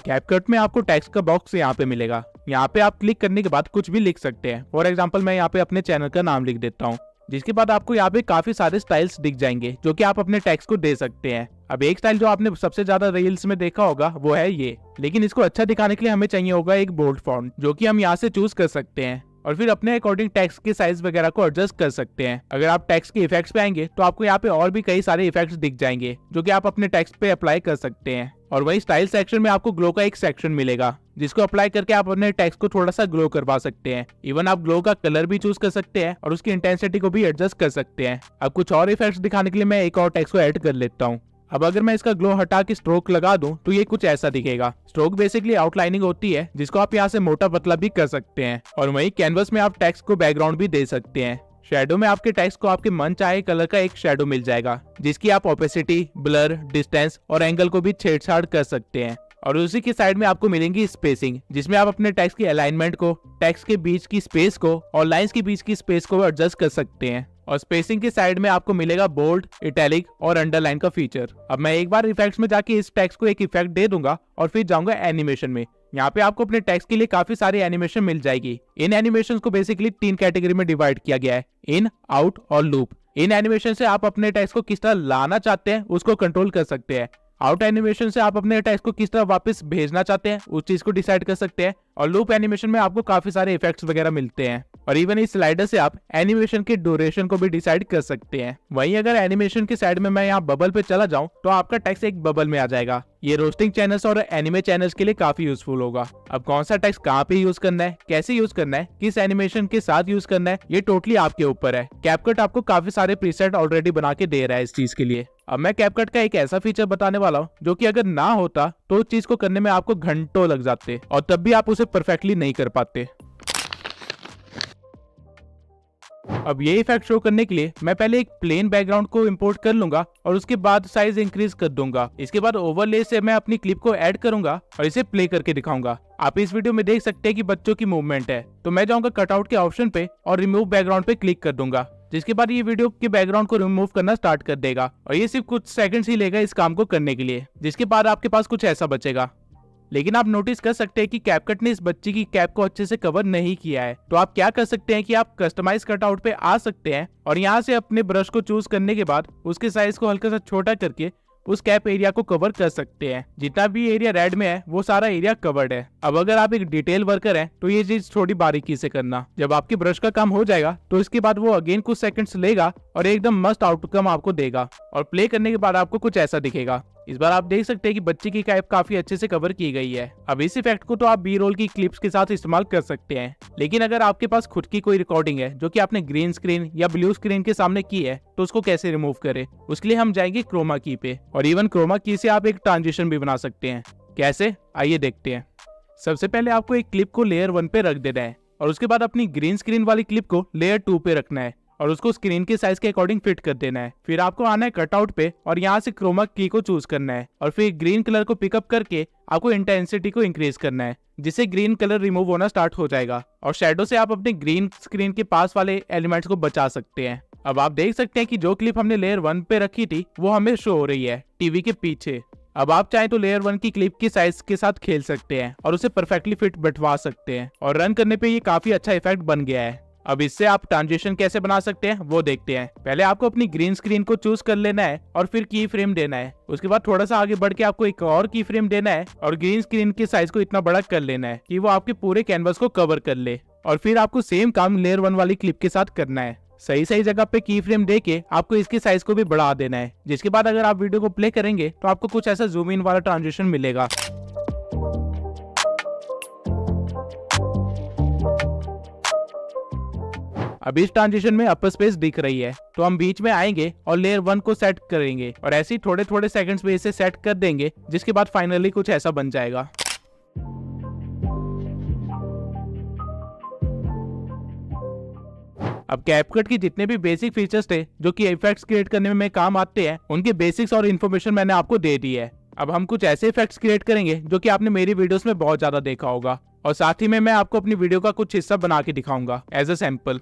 A: कैपकट में आपको टेक्स्ट का बॉक्स यहाँ पे मिलेगा। यहाँ पे आप क्लिक करने के बाद कुछ भी लिख सकते हैं। फॉर एग्जांपल मैं यहाँ पे अपने चैनल का नाम लिख देता हूँ। जिसके बाद आपको यहाँ पे काफी सारे स्टाइल्स दिख जाएंगे जो कि आप अपने टेक्स्ट को दे सकते हैं। अब एक स्टाइल जो आपने सबसे ज्यादा रील्स में देखा होगा वो है ये, लेकिन इसको अच्छा दिखाने के लिए हमें चाहिए होगा एक बोल्ड फॉन्ट जो कि हम यहाँ से चूज कर सकते हैं और फिर अपने अकॉर्डिंग टेक्स्ट के साइज वगैरह को एडजस्ट कर सकते हैं। अगर आप टेक्स्ट के इफेक्ट्स पे आएंगे तो आपको यहाँ पे और भी कई सारे इफेक्ट्स दिख जाएंगे जो कि आप अपने टेक्स्ट पे अप्लाई कर सकते हैं। और वही स्टाइल सेक्शन में आपको ग्लो का एक सेक्शन मिलेगा जिसको अप्लाई करके आप अपने टेक्स्ट को थोड़ा सा ग्लो करवा सकते हैं। इवन आप ग्लो का कलर भी चूज कर सकते हैं और उसकी इंटेंसिटी को भी एडजस्ट कर सकते हैं। अब कुछ और इफेक्ट्स दिखाने के लिए मैं एक और टेक्स्ट को ऐड कर लेता हूँ। अब अगर मैं इसका ग्लो हटा के स्ट्रोक लगा दूं तो ये कुछ ऐसा दिखेगा। स्ट्रोक बेसिकली आउटलाइनिंग होती है जिसको आप यहाँ से मोटा पतला भी कर सकते हैं। और वहीं कैनवस में आप टेक्स्ट को बैकग्राउंड भी दे सकते हैं। शैडो में आपके टेक्स्ट को आपके मन चाहे कलर का एक शैडो मिल जाएगा जिसकी आप ओपेसिटी, ब्लर, डिस्टेंस और एंगल को भी छेड़छाड़ कर सकते हैं। और उसी के साइड में आपको मिलेंगी स्पेसिंग जिसमें आप अपने टेक्स्ट की अलाइनमेंट को, टेक्स्ट के बीच की स्पेस को और लाइंस के बीच की स्पेस को एडजस्ट कर सकते हैं। और स्पेसिंग के साइड में आपको मिलेगा बोल्ड, इटैलिक और अंडरलाइन का फीचर। अब मैं एक बार इफेक्ट्स में जाके इस टेक्स्ट को एक इफेक्ट दे दूंगा और फिर जाऊंगा एनिमेशन में। यहाँ पे आपको अपने टेक्स्ट के लिए काफी सारी एनिमेशन मिल जाएगी। इन एनिमेशन को बेसिकली 3 कैटेगरी में डिवाइड किया गया है, इन, आउट और लूप। इन एनिमेशन से आप अपने टेक्स्ट को किस तरह लाना चाहते हैं उसको कंट्रोल कर सकते हैं। आउट एनिमेशन से आप अपने टेक्स्ट को किस तरह वापस भेजना चाहते हैं उस चीज को डिसाइड कर सकते हैं। और लूप एनिमेशन में आपको काफी सारे इफेक्ट्स वगैरह मिलते हैं। और इवन इस स्लाइडर से आप एनिमेशन के ड्यूरेशन को भी डिसाइड कर सकते हैं। वहीं अगर एनिमेशन के साइड में मैं यहाँ बबल पे चला जाऊं तो आपका टेक्स्ट एक बबल में आ जाएगा। ये रोस्टिंग चैनल्स और एनिमे चैनल्स के लिए काफी यूजफुल होगा। अब कौन सा टेक्स्ट कहाँ पे यूज करना है, कैसे यूज करना है, किस एनिमेशन के साथ यूज करना है, ये टोटली आपके ऊपर है। कैपकट आपको काफी सारे प्रीसेट ऑलरेडी बना के दे रहा है इस चीज के लिए। अब मैं कैपकट का एक ऐसा फीचर बताने वाला हूँ जो कि अगर ना होता तो उस चीज को करने में आपको घंटों लग जाते और तब भी आप उसे परफेक्टली नहीं कर पाते। अब ये इफेक्ट शो करने के लिए मैं पहले एक प्लेन बैकग्राउंड को इंपोर्ट कर लूंगा और उसके बाद साइज इंक्रीज कर दूंगा। इसके बाद ओवरले से मैं अपनी क्लिप को ऐड करूंगा और इसे प्ले करके दिखाऊंगा। आप इस वीडियो में देख सकते हैं कि बच्चों की मूवमेंट है, तो मैं जाऊंगा कटआउट के ऑप्शन पे और रिमूव बैकग्राउंड पे क्लिक कर दूंगा, जिसके बाद ये वीडियो के बैकग्राउंड को रिमूव करना स्टार्ट कर देगा। और ये सिर्फ कुछ सेकंड्स ही लेगा इस काम को करने के लिए, जिसके बाद आपके पास कुछ ऐसा बचेगा। लेकिन आप नोटिस कर सकते हैं कि कैपकट ने इस बच्चे की कैप को अच्छे से कवर नहीं किया है। तो आप क्या कर सकते हैं कि आप कस्टमाइज कटआउट पे आ सकते हैं और यहाँ से अपने ब्रश को चूज करने के बाद उसके साइज को हल्का सा छोटा करके उस कैप एरिया को कवर कर सकते हैं। जितना भी एरिया रेड में है वो सारा एरिया कवर्ड है। अब अगर आप एक डिटेल वर्कर हैं तो ये चीज थोड़ी बारीकी से करना। जब आपके ब्रश का काम हो जाएगा तो इसके बाद वो अगेन कुछ सेकंड्स लेगा और एकदम मस्त आउटकम आपको देगा। और प्ले करने के बाद आपको कुछ ऐसा दिखेगा। इस बार आप देख सकते हैं कि बच्चे की कैप काफी अच्छे से कवर की गई है। अब इस इफेक्ट को तो आप बी रोल की क्लिप्स के साथ इस्तेमाल कर सकते हैं, लेकिन अगर आपके पास खुद की कोई रिकॉर्डिंग है जो कि आपने ग्रीन स्क्रीन या ब्लू स्क्रीन के सामने की है तो उसको कैसे रिमूव करें, उसके लिए हम जाएंगे क्रोमा की पे। और इवन क्रोमा की से आप एक ट्रांजिशन भी बना सकते हैं। कैसे, आइए देखते हैं। सबसे पहले आपको एक क्लिप को लेयर 1 पे रख देना है और उसके बाद अपनी ग्रीन स्क्रीन वाली क्लिप को लेयर 2 पे रखना है और उसको स्क्रीन के साइज के अकॉर्डिंग फिट कर देना है। फिर आपको आना है कटआउट पे और यहाँ से क्रोमा की को चूज करना है और फिर ग्रीन कलर को पिकअप करके आपको इंटेंसिटी को इंक्रीज करना है, जिससे ग्रीन कलर रिमूव होना स्टार्ट हो जाएगा। और शेडो से आप अपने ग्रीन स्क्रीन के पास वाले एलिमेंट्स को बचा सकते हैं। अब आप देख सकते हैं कि जो क्लिप हमने लेयर 1 पे रखी थी वो हमें शो हो रही है टीवी के पीछे। अब आप चाहें तो लेयर 1 की क्लिप की साइज के साथ खेल सकते हैं और उसे परफेक्टली फिट बैठवा सकते हैं और रन करने पे ये काफी अच्छा इफेक्ट बन गया है। अब इससे आप ट्रांजिशन कैसे बना सकते हैं वो देखते हैं। पहले आपको अपनी ग्रीन स्क्रीन को चूज कर लेना है और फिर की फ्रेम देना है। उसके बाद थोड़ा सा आगे बढ़ के आपको एक और की फ्रेम देना है और ग्रीन स्क्रीन के साइज को इतना बड़ा कर लेना है कि वो आपके पूरे कैनवस को कवर कर ले। और फिर आपको सेम काम लेयर 1 वाली क्लिप के साथ करना है। सही सही जगह पे की फ्रेम देके आपको इसके साइज को भी बढ़ा देना है, जिसके बाद अगर आप वीडियो को प्ले करेंगे तो आपको कुछ ऐसा जूम इन वाला ट्रांजिशन मिलेगा। अब इस ट्रांजिशन में अपर स्पेस दिख रही है, तो हम बीच में आएंगे और लेयर 1 को सेट करेंगे और ऐसे ही थोड़े थोड़े सेकंड्स में इसे सेट कर देंगे, जिसके बाद फाइनली कुछ ऐसा बन जाएगा। अब कैपकट की जितने भी बेसिक फीचर्स थे जो कि इफेक्ट्स क्रिएट करने में काम आते हैं, उनके बेसिक्स और इन्फॉर्मेशन मैंने आपको दे दी है। अब हम कुछ ऐसे इफेक्ट्स क्रिएट करेंगे जो कि आपने मेरी वीडियोस में बहुत ज्यादा देखा होगा, और साथ ही में मैं आपको अपनी वीडियो का कुछ हिस्सा बना के दिखाऊंगा एज अ सैंपल।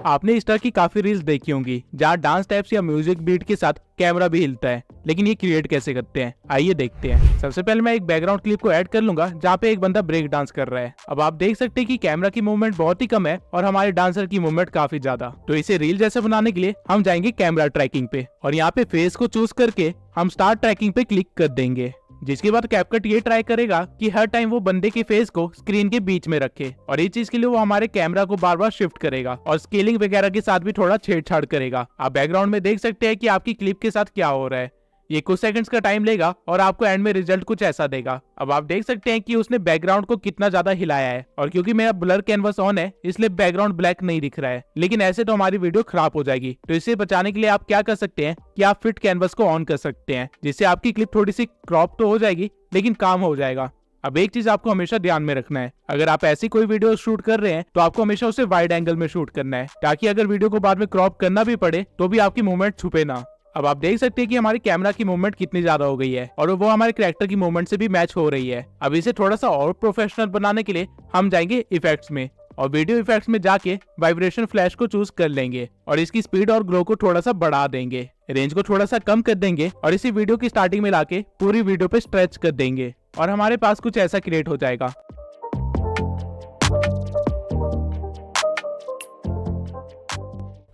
A: आपने इस तरह की काफी रील्स देखी होंगी जहाँ डांस स्टेप्स या म्यूजिक बीट के साथ कैमरा भी हिलता है, लेकिन ये क्रिएट कैसे करते हैं आइए देखते हैं। सबसे पहले मैं एक बैकग्राउंड क्लिप को ऐड कर लूंगा जहाँ पे एक बंदा ब्रेक डांस कर रहा है। अब आप देख सकते हैं कि कैमरा की मूवमेंट बहुत ही कम है और हमारे डांसर की मूवमेंट काफी ज्यादा। तो इसे रील जैसे बनाने के लिए हम जाएंगे कैमरा ट्रैकिंग पे और यहाँ पे फेस को चूज करके हम स्टार्ट ट्रैकिंग पे क्लिक कर देंगे। जिसके बाद कैपकट ये ट्राई करेगा कि हर टाइम वो बंदे के फेस को स्क्रीन के बीच में रखे और इस चीज के लिए वो हमारे कैमरा को बार बार शिफ्ट करेगा और स्केलिंग वगैरह के साथ भी थोड़ा छेड़छाड़ करेगा। आप बैकग्राउंड में देख सकते हैं कि आपकी क्लिप के साथ क्या हो रहा है। ये कुछ सेकंड्स का टाइम लेगा और आपको एंड में रिजल्ट कुछ ऐसा देगा। अब आप देख सकते हैं कि उसने बैकग्राउंड को कितना ज्यादा हिलाया है और क्योंकि मेरा ब्लर कैनवस ऑन है इसलिए बैकग्राउंड ब्लैक नहीं दिख रहा है, लेकिन ऐसे तो हमारी वीडियो खराब हो जाएगी। तो इसे बचाने के लिए आप क्या कर सकते हैं कि आप फिट कैनवस को ऑन कर सकते हैं, जिससे आपकी क्लिप थोड़ी सी क्रॉप तो हो जाएगी लेकिन काम हो जाएगा। अब एक चीज आपको हमेशा ध्यान में रखना है, अगर आप ऐसी कोई वीडियो शूट कर रहे हैं तो आपको हमेशा उसे वाइड एंगल में शूट करना है, ताकि अगर वीडियो को बाद में क्रॉप करना भी पड़े तो भी आपकी मूवमेंट छुपे ना। अब आप देख सकते हैं कि हमारी कैमरा की मूवमेंट कितनी ज्यादा हो गई है और वो हमारे कैरेक्टर की मूवमेंट से भी मैच हो रही है। अब इसे थोड़ा सा और प्रोफेशनल बनाने के लिए हम जाएंगे इफेक्ट्स में और वीडियो इफेक्ट्स में जाके वाइब्रेशन फ्लैश को चूज कर लेंगे और इसकी स्पीड और ग्लो को थोड़ा सा बढ़ा देंगे, रेंज को थोड़ा सा कम कर देंगे और इसी वीडियो की स्टार्टिंग में लाके पूरी वीडियो पे स्ट्रेच कर देंगे और हमारे पास कुछ ऐसा क्रिएट हो जाएगा।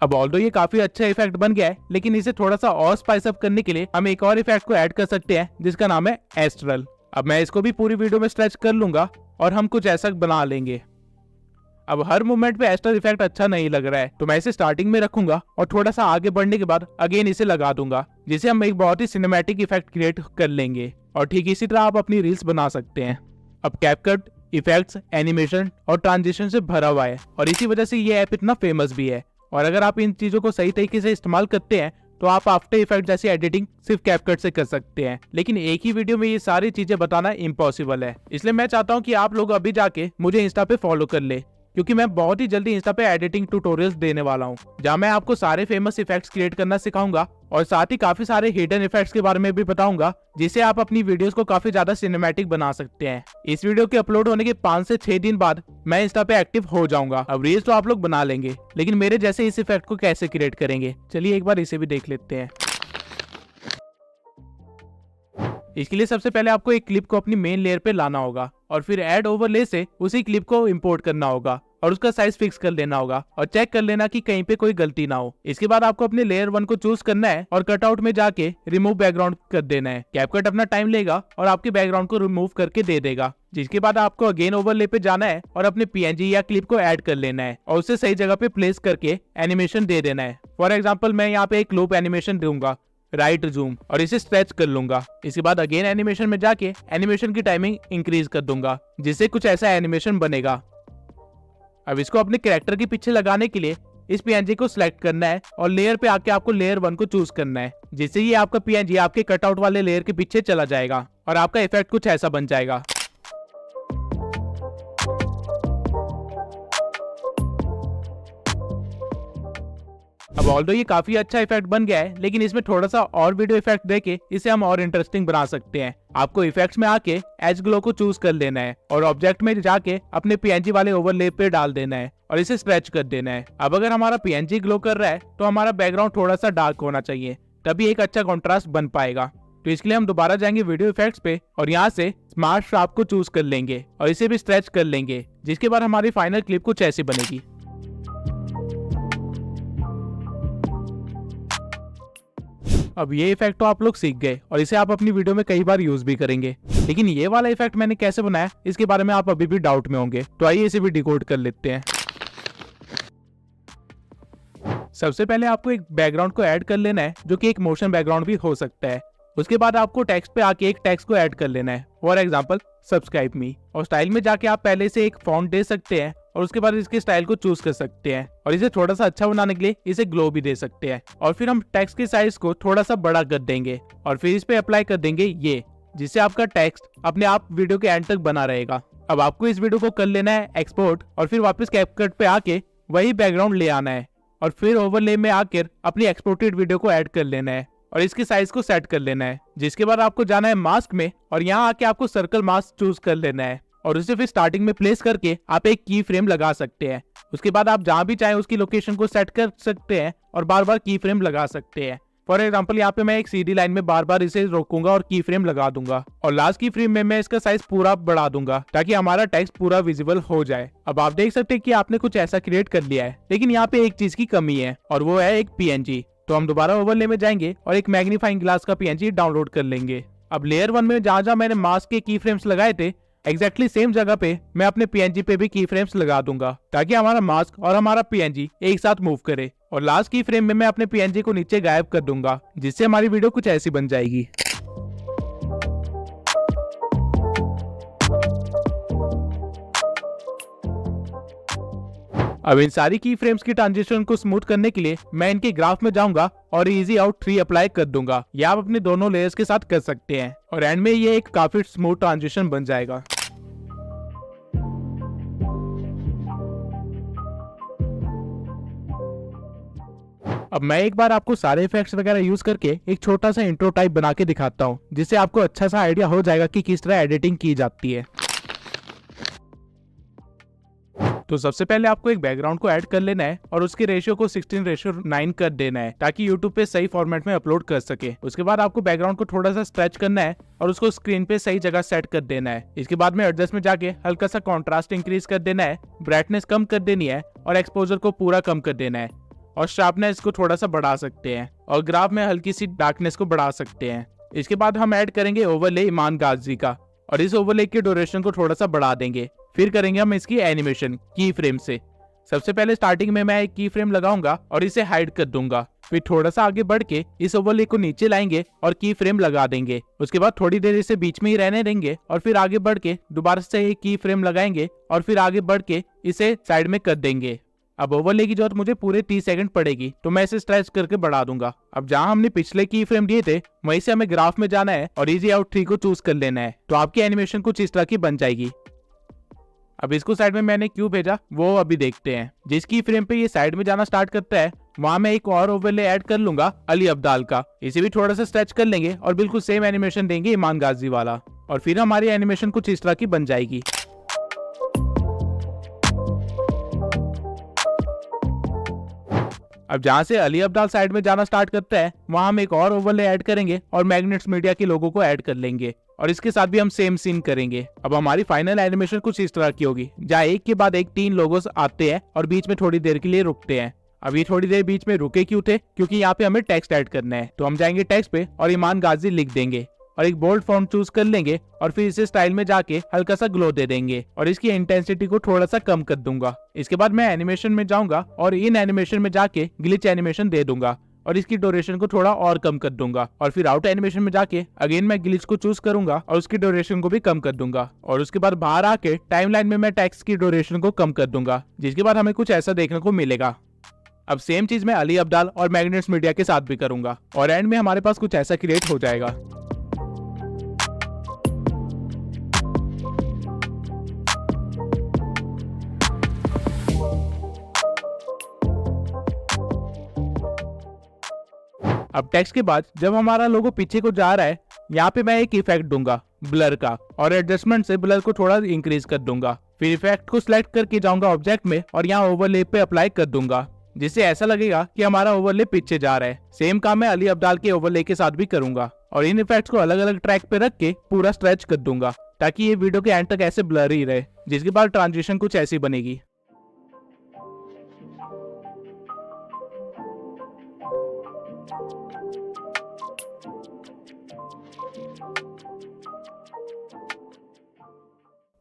A: अब ऑल्दो ये काफी अच्छा इफेक्ट बन गया है, लेकिन इसे थोड़ा सा और स्पाइस अप करने के लिए हम एक और इफेक्ट को ऐड कर सकते हैं जिसका नाम है एस्ट्रल। अब मैं इसको भी पूरी वीडियो में स्ट्रेच कर लूंगा और हम कुछ ऐसा बना लेंगे। अब हर मूवमेंट पे एस्ट्रल इफेक्ट अच्छा नहीं लग रहा है तो मैं इसे स्टार्टिंग में रखूंगा और थोड़ा सा आगे बढ़ने के बाद अगेन इसे लगा दूंगा, जिसे हम एक बहुत ही सिनेमैटिक इफेक्ट क्रिएट कर लेंगे। और ठीक इसी तरह आप अपनी रील्स बना सकते हैं। अब कैपकट इफेक्ट्स, एनिमेशन और ट्रांजिशन से भरा हुआ है और इसी वजह से ये ऐप इतना फेमस भी है। और अगर आप इन चीजों को सही तरीके से इस्तेमाल करते हैं तो आप आफ्टर इफेक्ट जैसी एडिटिंग सिर्फ कैपकट से कर सकते हैं, लेकिन एक ही वीडियो में ये सारी चीजें बताना इम्पॉसिबल है। इसलिए मैं चाहता हूँ कि आप लोग अभी जाके मुझे इंस्टा पे फॉलो कर ले, क्योंकि मैं बहुत ही जल्दी इंस्टा पे एडिटिंग ट्यूटोरियल्स देने वाला हूँ जहाँ मैं आपको सारे फेमस इफेक्ट्स क्रिएट करना सिखाऊंगा और साथ ही काफी सारे हिडन इफेक्ट्स के बारे में भी बताऊंगा, जिससे आप अपनी वीडियोस को काफी ज्यादा सिनेमैटिक बना सकते हैं। इस वीडियो के अपलोड होने के 5 से 6 दिन बाद मैं इंस्टा पे एक्टिव हो जाऊंगा। अब रील्स तो आप लोग बना लेंगे, लेकिन मेरे जैसे इस इफेक्ट को कैसे क्रिएट करेंगे, चलिए एक बार इसे भी देख लेते हैं। इसके लिए सबसे पहले आपको एक क्लिप को अपनी मेन लेयर पे लाना होगा और फिर ऐड ओवरले से उसी क्लिप को इंपोर्ट करना होगा और उसका साइज फिक्स कर लेना होगा और चेक कर लेना कि कहीं पे कोई गलती ना हो। इसके बाद आपको अपने लेयर 1 को चूज करना है और कटआउट में जाके रिमूव बैकग्राउंड कर देना है। कैपकट अपना टाइम लेगा और आपके बैकग्राउंड को रिमूव करके दे देगा, जिसके बाद आपको अगेन ओवरले पे जाना है और अपने पीएनजी या क्लिप को ऐड कर लेना है और उसे सही जगह पे प्लेस करके एनिमेशन दे देना है। फॉर एग्जाम्पल मैं यहाँ पे एक लूप एनिमेशन दूंगा, राइट जूम, और इसे स्ट्रेच कर लूंगा। इसके बाद अगेन एनिमेशन में जाके एनिमेशन की टाइमिंग इंक्रीज कर दूंगा, जिससे कुछ ऐसा एनिमेशन बनेगा। अब इसको अपने कैरेक्टर के पीछे लगाने के लिए इस पीएनजी को सिलेक्ट करना है और लेयर पे आके आपको लेयर 1 को चूज करना है, जिससे ये आपका पीएनजी आपके कटआउट वाले लेयर के पीछे चला जाएगा और आपका इफेक्ट कुछ ऐसा बन जाएगा। अब ऑल्दो ये काफी अच्छा इफेक्ट बन गया है, लेकिन इसमें थोड़ा सा और वीडियो इफेक्ट देके इसे हम और इंटरेस्टिंग बना सकते हैं। आपको इफेक्ट्स में आके एज ग्लो को चूज कर लेना है और ऑब्जेक्ट में जाके अपने पीएनजी वाले ओवरले पे डाल देना है और इसे स्ट्रेच कर देना है। अब अगर हमारा पीएनजी ग्लो कर रहा है तो हमारा बैकग्राउंड थोड़ा सा डार्क होना चाहिए, तभी एक अच्छा कॉन्ट्रास्ट बन पाएगा। तो इसके लिए हम दोबारा जाएंगे वीडियो इफेक्ट्स पे और यहाँ से स्मार्ट शार्प को चूज कर लेंगे और इसे भी स्ट्रेच कर लेंगे, जिसके बाद हमारी फाइनल क्लिप कुछ ऐसी बनेगी। अब ये इफेक्ट तो आप लोग सीख गए और इसे आप अपनी वीडियो में कई बार यूज भी करेंगे, लेकिन ये वाला इफेक्ट मैंने कैसे बनाया इसके बारे में आप अभी भी डाउट में होंगे, तो आइए इसे भी डिकोड कर लेते हैं। सबसे पहले आपको एक बैकग्राउंड को ऐड कर लेना है, जो कि एक मोशन बैकग्राउंड भी हो सकता है। उसके बाद आपको टेक्स्ट पे आके एक टेक्स्ट को ऐड कर लेना है, फॉर एग्जाम्पल सब्सक्राइब मी, और स्टाइल में जाके आप पहले से एक फॉन्ट दे सकते हैं और उसके बाद इसके स्टाइल को चूज कर सकते हैं और इसे थोड़ा सा अच्छा बनाने के लिए इसे ग्लो भी दे सकते हैं। और फिर हम टेक्स्ट के साइज को थोड़ा सा बड़ा कर देंगे और फिर इस पे अप्लाई कर देंगे ये, जिससे आपका टेक्स्ट अपने आप वीडियो के एंड तक बना रहेगा। अब आपको इस वीडियो को कर लेना है एक्सपोर्ट और फिर वापस कैपकट पे आके वही बैकग्राउंड ले आना है और फिर ओवरले में आकर अपनी एक्सपोर्टेड वीडियो को ऐड कर लेना है और इसके साइज को सेट कर लेना है। जिसके बाद आपको जाना है मास्क में और यहाँ आके आपको सर्कल मास्क चूज कर लेना है और उसे फिर स्टार्टिंग में प्लेस करके आप एक की फ्रेम लगा सकते हैं उसके बाद आप जहाँ भी चाहें उसकी लोकेशन को सेट कर सकते हैं और बार बार की फ्रेम लगा सकते हैं। फॉर एग्जाम्पल यहाँ पे मैं एक सीधी लाइन में बार बार इसे रोकूंगा और की फ्रेम लगा दूंगा, और लास्ट की फ्रेम में मैं इसका साइज पूरा बढ़ा दूंगा ताकि हमारा टेक्स्ट पूरा विजिबल हो जाए। अब आप देख सकते हैं कि आपने कुछ ऐसा क्रिएट कर लिया है, लेकिन यहाँ पे एक चीज की कमी है और वो है एक PNG। तो हम दोबारा ओवरले में जाएंगे और एक मैग्नीफाइंग ग्लास का PNG डाउनलोड कर लेंगे। अब लेयर 1 में जहाँ जहाँ मैंने मास्क के की फ्रेम्स लगाए थे, एग्जैक्टली सेम जगह पे मैं अपने PNG पे भी की फ्रेम्स लगा दूंगा ताकि हमारा मास्क और हमारा PNG एक साथ मूव करे। और लास्ट की फ्रेम में मैं अपने PNG को नीचे गायब कर दूंगा, जिससे हमारी वीडियो कुछ ऐसी बन जाएगी। अब इन सारी की फ्रेम्स की ट्रांजिशन को स्मूथ करने के लिए मैं इनके ग्राफ में जाऊंगा और इजी आउट 3 अप्लाई कर दूंगा। ये आप अपने दोनों लेयर्स के साथ कर सकते हैं और एंड में ये एक काफी स्मूथ ट्रांजिशन बन जाएगा। अब मैं एक बार आपको सारे इफेक्ट्स वगैरह यूज करके एक छोटा सा इंट्रो टाइप बना के दिखाता हूँ, जिससे आपको अच्छा सा आइडिया हो जाएगा कि किस तरह एडिटिंग की जाती है। तो सबसे पहले आपको एक बैकग्राउंड को ऐड कर लेना है और उसके रेशियो को 16:9 कर देना है ताकि YouTube पे सही फॉर्मेट में अपलोड कर सके। उसके बाद आपको बैकग्राउंड को थोड़ा सा स्ट्रेच करना है और उसको स्क्रीन पे सही जगह सेट कर देना है। इसके बाद में एडजस्ट में जाके हल्का सा कॉन्ट्रास्ट इंक्रीज कर देना है, ब्राइटनेस कम कर देनी है और एक्सपोजर को पूरा कम कर देना है, और शार्पनेस को थोड़ा सा बढ़ा सकते हैं और ग्राफ में हल्की सी डार्कनेस को बढ़ा सकते हैं। इसके बाद हम ऐड करेंगे ओवरले ईमान गाजी का, और इस ओवरले की ड्यूरेशन को थोड़ा सा बढ़ा देंगे। फिर करेंगे हम इसकी एनिमेशन की फ्रेम से। सबसे पहले स्टार्टिंग में मैं एक की फ्रेम लगाऊंगा और इसे हाइड कर दूंगा। फिर थोड़ा सा आगे बढ़ के इस ओवरले को नीचे लाएंगे और की फ्रेम लगा देंगे। उसके बाद थोड़ी देर इसे बीच में ही रहने देंगे और फिर आगे बढ़ के दोबारा से एक की फ्रेम लगाएंगे और फिर आगे बढ़ के इसे साइड में कर देंगे। अब ओवरले की जरूरत मुझे पूरे 30 सेकंड पड़ेगी, तो मैं इसे स्ट्रेच करके बढ़ा दूंगा। अब जहां हमने पिछले की फ्रेम दिए थे वहीं से हमें ग्राफ में जाना है और इजी आउट 3 को चूज कर लेना है, तो आपकी एनिमेशन कुछ इस तरह की बन जाएगी। अब इसको साइड में मैंने क्यों भेजा वो अभी देखते हैं। जिस की फ्रेम पे ये साइड में जाना स्टार्ट करता है वहां मैं एक और ओवरले ऐड कर लूंगा अली अब्दाल का। इसे भी थोड़ा सा स्ट्रेच कर लेंगे और बिल्कुल सेम एनिमेशन देंगे ईमान गाजी वाला, और फिर हमारी एनिमेशन कुछ इस तरह की बन जाएगी। अब जहां से अली अब्दाल साइड में जाना स्टार्ट करता है वहां हम एक और ओवरले ऐड करेंगे और मैग्नेट्स मीडिया के लोगों को ऐड कर लेंगे, और इसके साथ भी हम सेम सीन करेंगे। अब हमारी फाइनल एनिमेशन कुछ इस तरह की होगी, जहाँ एक के बाद एक 3 लोगोस आते हैं और बीच में थोड़ी देर के लिए रुकते हैं। अब ये थोड़ी देर बीच में रुके क्यों थे? क्योंकि यहाँ पे हमें टेक्स्ट ऐड करना है, तो हम जाएंगे टेक्स्ट पे और ईमान गाजी लिख देंगे और एक बोल्ड फॉन्ट चूज कर लेंगे और फिर इसे स्टाइल में जाके हल्का सा ग्लो दे देंगे और इसकी इंटेंसिटी को थोड़ा सा कम कर दूंगा। इसके बाद मैं एनिमेशन में जाऊंगा और इन एनिमेशन में जाके ग्लिच एनिमेशन दे दूंगा और इसकी ड्यूरेशन को थोड़ा और कम कर दूंगा, और फिर आउट एनिमेशन में जाके अगेन मैं ग्लिच को चूज करूंगा और उसकी ड्यूरेशन को भी कम कर दूंगा, और उसके बाद बाहर आके टाइमलाइन में मैं टेक्स्ट की ड्यूरेशन को कम कर दूंगा, जिसके बाद हमें कुछ ऐसा देखने को मिलेगा। अब सेम चीज मैं अली अब्दाल और मैग्नेट्स मीडिया के साथ भी करूंगा और एंड में हमारे पास कुछ ऐसा क्रिएट हो जाएगा। अब टेक्स्ट के बाद जब हमारा लोगो पीछे को जा रहा है, यहाँ पे मैं एक इफेक्ट दूंगा ब्लर का, और एडजस्टमेंट से ब्लर को थोड़ा इंक्रीज कर दूंगा। फिर इफेक्ट को सिलेक्ट करके जाऊंगा ऑब्जेक्ट में और यहाँ ओवरले पे अप्लाई कर दूंगा, जिससे ऐसा लगेगा कि हमारा ओवरले पीछे जा रहा है। सेम काम मैं अली अब्दाल के ओवरले के साथ भी करूंगा और इन इफेक्ट्स को अलग अलग ट्रैक पे रख के पूरा स्ट्रेच कर दूंगा ताकि ये वीडियो के एंड तक ऐसे ब्लर ही रहे, जिसके बाद ट्रांजिशन कुछ ऐसी बनेगी।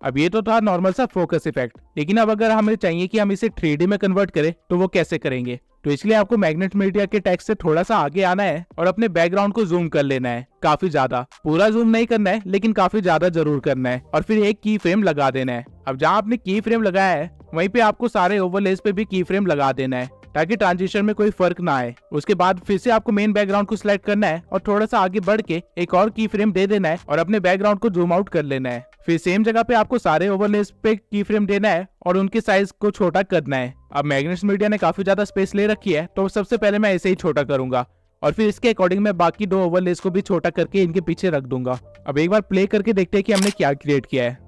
A: अब ये तो था नॉर्मल सा फोकस इफेक्ट, लेकिन अब अगर हमें चाहिए कि हम इसे 3D में कन्वर्ट करें तो वो कैसे करेंगे? तो इसलिए आपको मैग्नेट मीडिया के टेक्स्ट से थोड़ा सा आगे आना है और अपने बैकग्राउंड को जूम कर लेना है, काफी ज्यादा। पूरा जूम नहीं करना है लेकिन काफी ज्यादा जरूर करना है, और फिर एक की फ्रेम लगा देना है। अब जहाँ आपने की फ्रेम लगाया है वहीं पे आपको सारे ओवरलेस पे भी की फ्रेम लगा देना है ताकि ट्रांजिशन में कोई फर्क ना आए। उसके बाद फिर से आपको मेन बैकग्राउंड को सिलेक्ट करना है और थोड़ा सा आगे बढ़ के एक और की फ्रेम दे देना है और अपने बैकग्राउंड को जूम आउट कर लेना है। फिर सेम जगह पे आपको सारे ओवरलेस पे की फ्रेम देना है और उनके साइज को छोटा करना है। अब मैग्नेट्स मीडिया ने काफी ज्यादा स्पेस ले रखी है, तो सबसे पहले मैं इसे ही छोटा करूंगा और फिर इसके अकॉर्डिंग मैं बाकी 2 ओवरलेस को भी छोटा करके इनके पीछे रख दूंगा। अब एक बार प्ले करके देखते हैं कि हमने क्या क्रिएट किया है।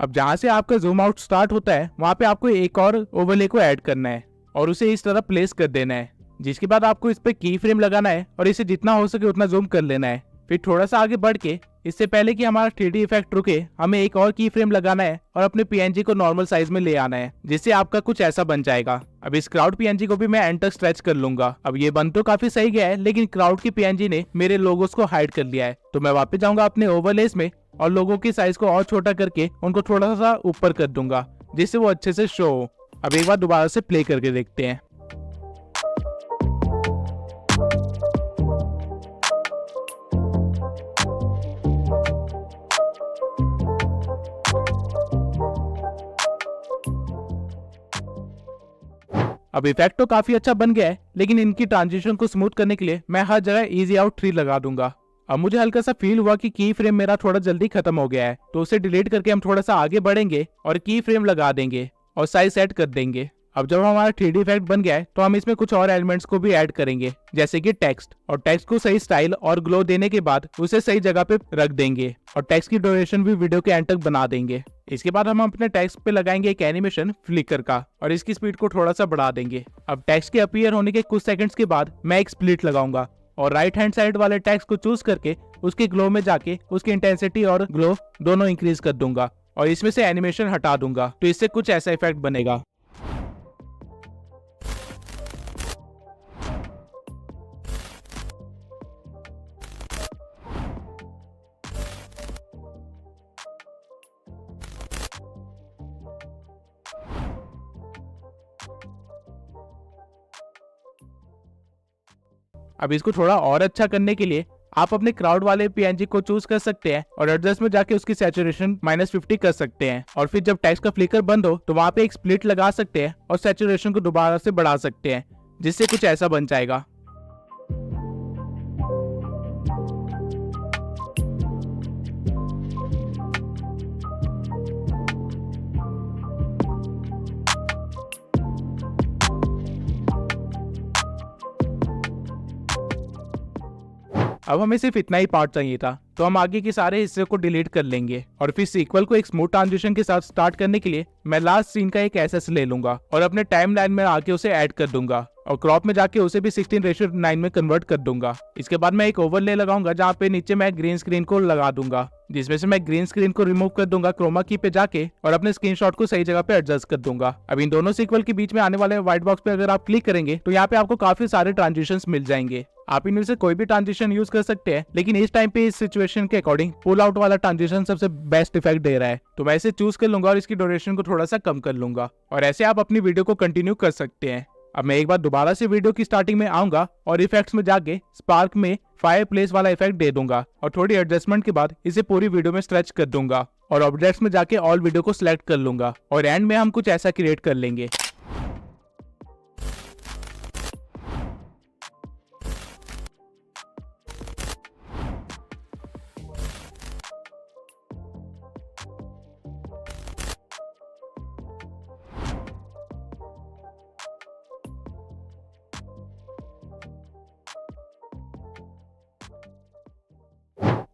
A: अब जहाँ से आपका जूम आउट स्टार्ट होता है वहाँ पे आपको एक और ओवरले को ऐड करना है और उसे इस तरह प्लेस कर देना है, जिसके बाद आपको इस पे की फ्रेम लगाना है और इसे जितना हो सके उतना जूम कर लेना है। फिर थोड़ा सा आगे बढ़ के इससे पहले कि हमारा 3D इफेक्ट रुके हमें एक और की फ्रेम लगाना है और अपने PNG को नॉर्मल साइज में ले आना है, जिससे आपका कुछ ऐसा बन जाएगा। अब इस क्राउड PNG को भी मैं एंड तक स्ट्रेच कर लूंगा। अब ये बन तो काफी सही गया है, लेकिन क्राउड की PNG ने मेरे लोगोस को हाइड कर लिया है, तो मैं वापस जाऊंगा अपने ओवरलेस में और लोगों की साइज को और छोटा करके उनको थोड़ा सा ऊपर कर दूंगा, जिससे वो अच्छे से शो हो। अब एक बार दोबारा से प्ले करके देखते हैं। अब इफेक्ट तो काफी अच्छा बन गया है, लेकिन इनकी ट्रांजिशन को स्मूथ करने के लिए मैं हर जगह इजी आउट 3 लगा दूंगा। अब मुझे हल्का सा फील हुआ कि की फ्रेम मेरा थोड़ा जल्दी खत्म हो गया है, तो उसे डिलीट करके हम थोड़ा सा आगे बढ़ेंगे और की फ्रेम लगा देंगे और साइज सेट कर देंगे। अब जब हमारा 3D इफेक्ट बन गया है तो हम इसमें कुछ और एलिमेंट्स को भी ऐड करेंगे, जैसे कि टेक्स्ट, और टेक्स्ट को सही स्टाइल और ग्लो देने के बाद उसे सही जगह पे रख देंगे और टेक्स्ट की ड्यूरेशन भी वीडियो के एंड तक बना देंगे। इसके बाद हम अपने टेक्स्ट पे लगाएंगे एक एनिमेशन फ्लिकर का और इसकी स्पीड को थोड़ा सा बढ़ा देंगे। अब टेक्स्ट के अपीयर होने के कुछ सेकंड्स के बाद मैं एक स्प्लिट लगाऊंगा और राइट हैंड साइड वाले टेक्स्ट को चूज करके उसके ग्लो में जाके उसकी इंटेंसिटी और ग्लो दोनों इंक्रीज कर दूंगा और इसमें से एनिमेशन हटा दूंगा, तो इससे कुछ ऐसा इफेक्ट बनेगा। अब इसको थोड़ा और अच्छा करने के लिए आप अपने क्राउड वाले PNG को चूज कर सकते हैं और एडजस्ट में जाके उसकी सैचुरेशन -50 कर सकते हैं, और फिर जब टेक्स्ट का फ्लिकर बंद हो तो वहां पे एक स्प्लिट लगा सकते हैं और सैचुरेशन को दोबारा से बढ़ा सकते हैं, जिससे कुछ ऐसा बन जाएगा। अब हमें सिर्फ इतना ही पार्ट चाहिए था, तो हम आगे के सारे हिस्से को डिलीट कर लेंगे और फिर सीक्वल को एक स्मूथ ट्रांजिशन के साथ स्टार्ट करने के लिए मैं लास्ट सीन का एक एसएस ले लूंगा और अपने टाइमलाइन में आके उसे ऐड कर दूंगा और क्रॉप में जाके उसे भी 16:9 में कन्वर्ट कर दूंगा। इसके बाद मैं एक ओवरले लगाऊंगा जहाँ पे नीचे मैं ग्रीन स्क्रीन को लगा दूंगा, जिसमें से मैं ग्रीन स्क्रीन को रिमूव कर दूंगा क्रोमा की पे जाके और अपने स्क्रीनशॉट को सही जगह पे एडजस्ट कर दूंगा। अब इन दोनों सीक्वल के बीच में आने वाले व्हाइट बॉक्स पे अगर आप क्लिक करेंगे तो यहाँ पे आपको काफी सारे ट्रांजिशंस मिल जाएंगे। आप इनमें से कोई भी ट्रांजिशन यूज कर सकते हैं, लेकिन इस टाइम पे इस सिचुएशन के अकॉर्डिंग पुल आउट वाला ट्रांजिशन सबसे बेस्ट इफेक्ट दे रहा है, तो मैं इसे चूज कर लूंगा और इसकी ड्यूरेशन को थोड़ा सा कम कर लूंगा और ऐसे आप अपनी वीडियो को कंटिन्यू कर सकते हैं। अब मैं एक बार दोबारा से वीडियो की स्टार्टिंग में आऊंगा और इफेक्ट्स में जाके स्पार्क में फायर प्लेस वाला इफेक्ट दे दूंगा और थोड़ी एडजस्टमेंट के बाद इसे पूरी वीडियो में स्ट्रेच कर दूंगा और ऑब्जेक्ट्स में जाके ऑल वीडियो को सिलेक्ट कर लूंगा और एंड में हम कुछ ऐसा क्रिएट कर लेंगे।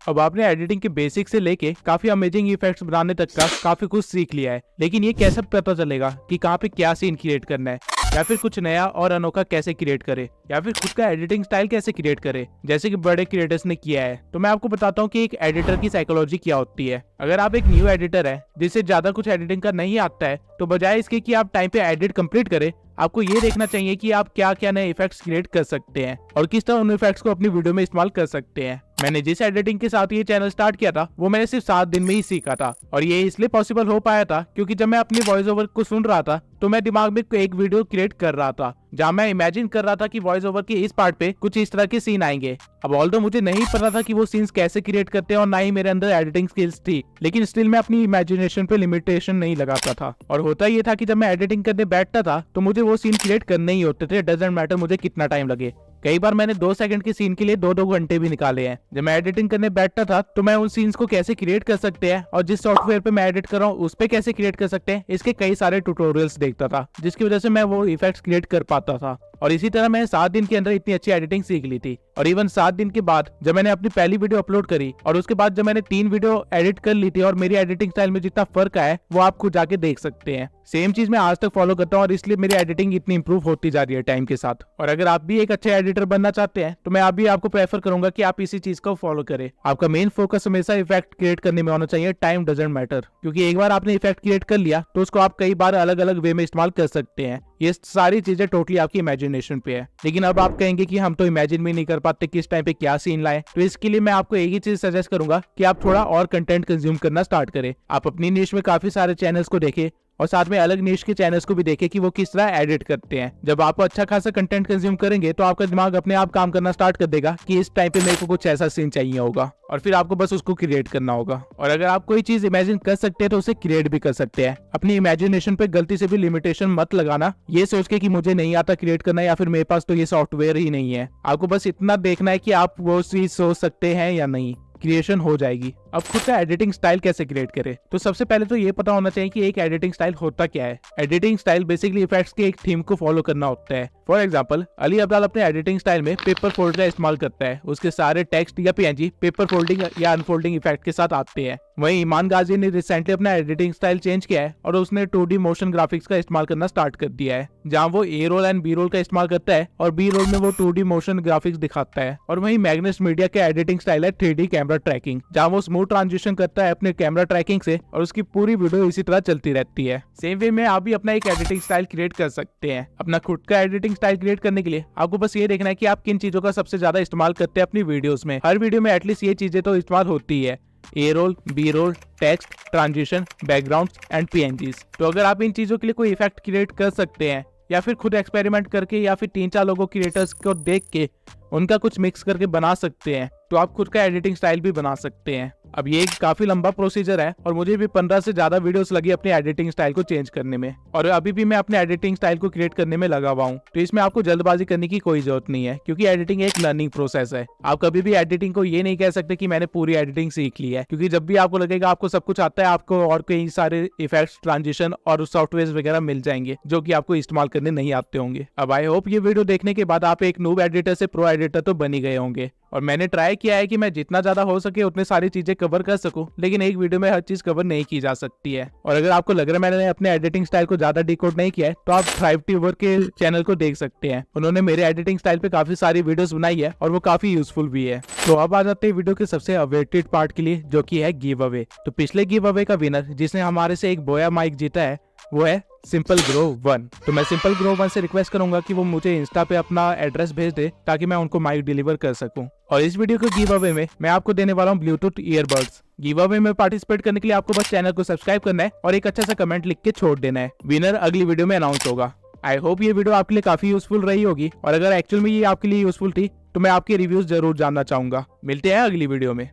A: अब आपने एडिटिंग के बेसिक से लेके काफी अमेजिंग इफेक्ट्स बनाने तक का काफी कुछ सीख लिया है, लेकिन ये कैसे पता चलेगा कि कहाँ पे क्या सीन क्रिएट करना है, या फिर कुछ नया और अनोखा कैसे क्रिएट करे, या फिर खुद का एडिटिंग स्टाइल कैसे क्रिएट करे जैसे कि बड़े क्रिएटर्स ने किया है। तो मैं आपको बताता हूँ कि एक एडिटर की साइकोलॉजी क्या होती है। अगर आप एक न्यू एडिटर है जिससे ज्यादा कुछ एडिटिंग का नहीं आता है, तो बजाय इसके कि आप टाइम पे एडिट कंप्लीट करें, आपको ये देखना चाहिए कि आप क्या क्या नए इफेक्ट्स क्रिएट कर सकते हैं और किस तरह उन इफेक्ट्स को अपनी वीडियो में इस्तेमाल कर सकते हैं। मैंने जिस एडिटिंग के साथ ये चैनल स्टार्ट किया था वो मैंने सिर्फ 7 दिन में ही सीखा था, और ये इसलिए पॉसिबल हो पाया था क्योंकि जब मैं अपनी वॉइस ओवर को सुन रहा था तो मैं दिमाग में एक वीडियो क्रिएट कर रहा था जहाँ मैं इमेजिन कर रहा था कि वॉइस ओवर के इस पार्ट पे कुछ इस तरह के सीन आएंगे। अब ऑल्दो मुझे नहीं पता था कि वो सीन्स कैसे क्रिएट करते हैं और ना ही मेरे अंदर एडिटिंग स्किल्स थी, लेकिन स्टिल मैं अपनी इमेजिनेशन पे लिमिटेशन नहीं लगाता था। और होता ये था कि जब मैं एडिटिंग करने बैठता था तो मुझे वो सीन क्रिएट करने ही होते थे, डजंट मैटर मुझे कितना टाइम लगे। कई बार मैंने 2 सेकंड के सीन के लिए 2-2 घंटे भी निकाले हैं। जब मैं एडिटिंग करने बैठता था तो मैं उन सीन्स को कैसे क्रिएट कर सकते हैं और जिस सॉफ्टवेयर पे मैं एडिट कर रहा हूँ उस पे कैसे क्रिएट कर सकते हैं, इसके कई सारे ट्यूटोरियल्स देखता था, जिसकी वजह से मैं वो इफेक्ट्स क्रिएट कर पाता था। और इसी तरह मैंने 7 दिन के अंदर इतनी अच्छी एडिटिंग सीख ली थी। और इवन 7 दिन के बाद जब मैंने अपनी पहली वीडियो अपलोड करी और उसके बाद जब मैंने 3 वीडियो एडिट कर ली थी और मेरी एडिटिंग स्टाइल में जितना फर्क आया है वो आप खुद जाके देख सकते हैं। सेम चीज मैं आज तक फॉलो करता हूँ और इसलिए मेरी एडिटिंग इतनी इंप्रूव होती जा रही है टाइम के साथ। और अगर आप भी एक अच्छे एडिटर बनना चाहते हैं तो मैं आपको प्रेफर करूंगा कि आप इसी चीज को फॉलो करें। आपका मेन फोकस हमेशा इफेक्ट क्रिएट करने में होना चाहिए, टाइम डजंट मैटर, क्योंकि एक बार आपने इफेक्ट क्रिएट कर लिया तो उसको आप कई बार अलग अलग वे में इस्तेमाल कर सकते हैं। ये सारी चीजें टोटली आपकी इमेजिनेशन पे है। लेकिन अब आप कहेंगे कि हम तो इमेजिन भी नहीं कर पाते किस टाइम पे क्या सीन लाए, तो इसके लिए मैं आपको एक ही चीज सजेस्ट करूंगा कि आप थोड़ा और कंटेंट कंज्यूम करना स्टार्ट करें। आप अपनी निश में काफी सारे चैनल्स को देखें और साथ में अलग निश के चैनल्स को भी देखें कि वो किस तरह एडिट करते हैं। जब आप अच्छा खासा कंटेंट कंज्यूम करेंगे तो आपका दिमाग अपने आप काम करना स्टार्ट कर देगा कि इस टाइम पे मेरे को कुछ ऐसा सीन चाहिए होगा और फिर आपको बस उसको क्रिएट करना होगा। और अगर आप कोई चीज इमेजिन कर सकते हैं तो उसे क्रिएट भी कर सकते हैं। अपनी इमेजिनेशन पे गलती से भी लिमिटेशन मत लगाना ये सोच के कि मुझे नहीं आता क्रिएट करना या फिर मेरे पास तो ये सॉफ्टवेयर ही नहीं है। आपको बस इतना देखना है कि आप वो चीज सोच सकते हैं या नहीं, क्रिएशन हो जाएगी। अब खुद का एडिटिंग स्टाइल कैसे क्रिएट करें, तो सबसे पहले तो ये पता होना चाहिए कि एक एडिटिंग स्टाइल होता क्या है। एडिटिंग स्टाइल बेसिकली इफेक्ट्स के एक थीम को फॉलो करना होता है। फॉर एग्जांपल अली अब्दाल अपने एडिटिंग स्टाइल में पेपर फोल्ड का इस्तेमाल करता है। उसके सारे टेक्स्ट या पीएनजी पेपर फोल्डिंग या अनफोल्डिंग इफेक्ट के साथ आते हैं। वहीं ईमान गाजी ने रिसेंटली अपना एडिटिंग स्टाइल चेंज किया है और उसने 2D मोशन ग्राफिक्स का इस्तेमाल करना स्टार्ट कर दिया है, जहां वो ए रोल एंड बी रोल का इस्तेमाल करता है और बी रोल में वो 2D मोशन ग्राफिक्स दिखाता है। और वहीं मैग्नस मीडिया का एडिटिंग स्टाइल है 3D कैमरा ट्रैकिंग, जहां वो स्मूथ ट्रांजिशन करता है अपने कैमरा ट्रैकिंग से और उसकी पूरी वीडियो इसी तरह चलती रहती है। सेम वे में आप भी अपना एक एडिटिंग स्टाइल क्रिएट कर सकते हैं। अपना खुद का एडिटिंग स्टाइल क्रिएट करने के लिए आपको बस ये देखना है कि आप किन चीजों का सबसे ज्यादा इस्तेमाल करते हैं अपनी वीडियोस में। हर वीडियो में एटलीस्ट ये चीजें तो इस्तेमाल होती है, A roll, B roll, text, transition, background and PNGs. तो अगर आप इन चीजों के लिए कोई इफेक्ट क्रिएट कर सकते हैं या फिर खुद एक्सपेरिमेंट करके या फिर 3-4 लोगों क्रिएटर्स को देख के उनका कुछ मिक्स करके बना सकते हैं, तो आप खुद का एडिटिंग स्टाइल भी बना सकते हैं। अब ये एक काफी लंबा प्रोसीजर है और मुझे भी 15 से ज्यादा वीडियोस लगी अपनी एडिटिंग स्टाइल को चेंज करने में, और अभी भी मैं अपने एडिटिंग स्टाइल को क्रिएट करने में लगा हुआ हूँ। तो इसमें आपको जल्दबाजी करने की कोई जरूरत नहीं है, क्योंकि एडिटिंग एक लर्निंग प्रोसेस है। आप कभी भी एडिटिंग को ये नहीं कह सकते कि मैंने पूरी एडिटिंग सीख ली है, क्योंकि जब भी आपको लगेगा आपको सब कुछ आता है, आपको और कई सारे इफेक्ट्स, ट्रांजिशन और सॉफ्टवेयर वगैरह मिल जाएंगे जो कि आपको इस्तेमाल करने नहीं आते होंगे। अब आई होप ये वीडियो देखने के बाद आप एक नूब एडिटर से प्रो एडिटर तो बन ही गए होंगे। और मैंने ट्राई किया है कि मैं जितना ज्यादा हो सके उतनी सारी चीजें कवर कर सकूं, लेकिन एक वीडियो में हर चीज कवर नहीं की जा सकती है। और अगर आपको लग रहा है मैंने अपने एडिटिंग स्टाइल को ज्यादा डिकोड नहीं किया है, तो आप थ्राइव ट्यूबर के चैनल को देख सकते हैं। उन्होंने मेरे एडिटिंग स्टाइल पे काफी सारी वीडियोस बनाई है और वो काफी यूजफुल भी है। तो अब आ जाते हैं वीडियो के सबसे अवेटेड पार्ट के लिए, जो की है गिव अवे। तो पिछले गिव अवे का विनर जिसने हमारे से एक बोया माइक जीता है वो है सिंपल ग्रो 1। तो मैं सिंपल ग्रो 1 से रिक्वेस्ट करूंगा कि वो मुझे इंस्टा पे अपना एड्रेस भेज दे ताकि मैं उनको माइक डिलीवर कर सकूं। और इस वीडियो के गिव अवे में मैं आपको देने वाला हूं ब्लूटूथ ईयरबड्स। गिव अवे में पार्टिसिपेट करने के लिए आपको बस चैनल को सब्सक्राइब करना है और एक अच्छा सा कमेंट लिख के छोड़ देना है। विनर अगली वीडियो में अनाउंस होगा। आई होप ये वीडियो आपके लिए काफी यूजफुल रही होगी, और अगर एक्चुअल में ये आपके लिए यूजफुल थी तो मैं आपके रिव्यूज जरूर जानना चाहूंगा। मिलते हैं अगली वीडियो में।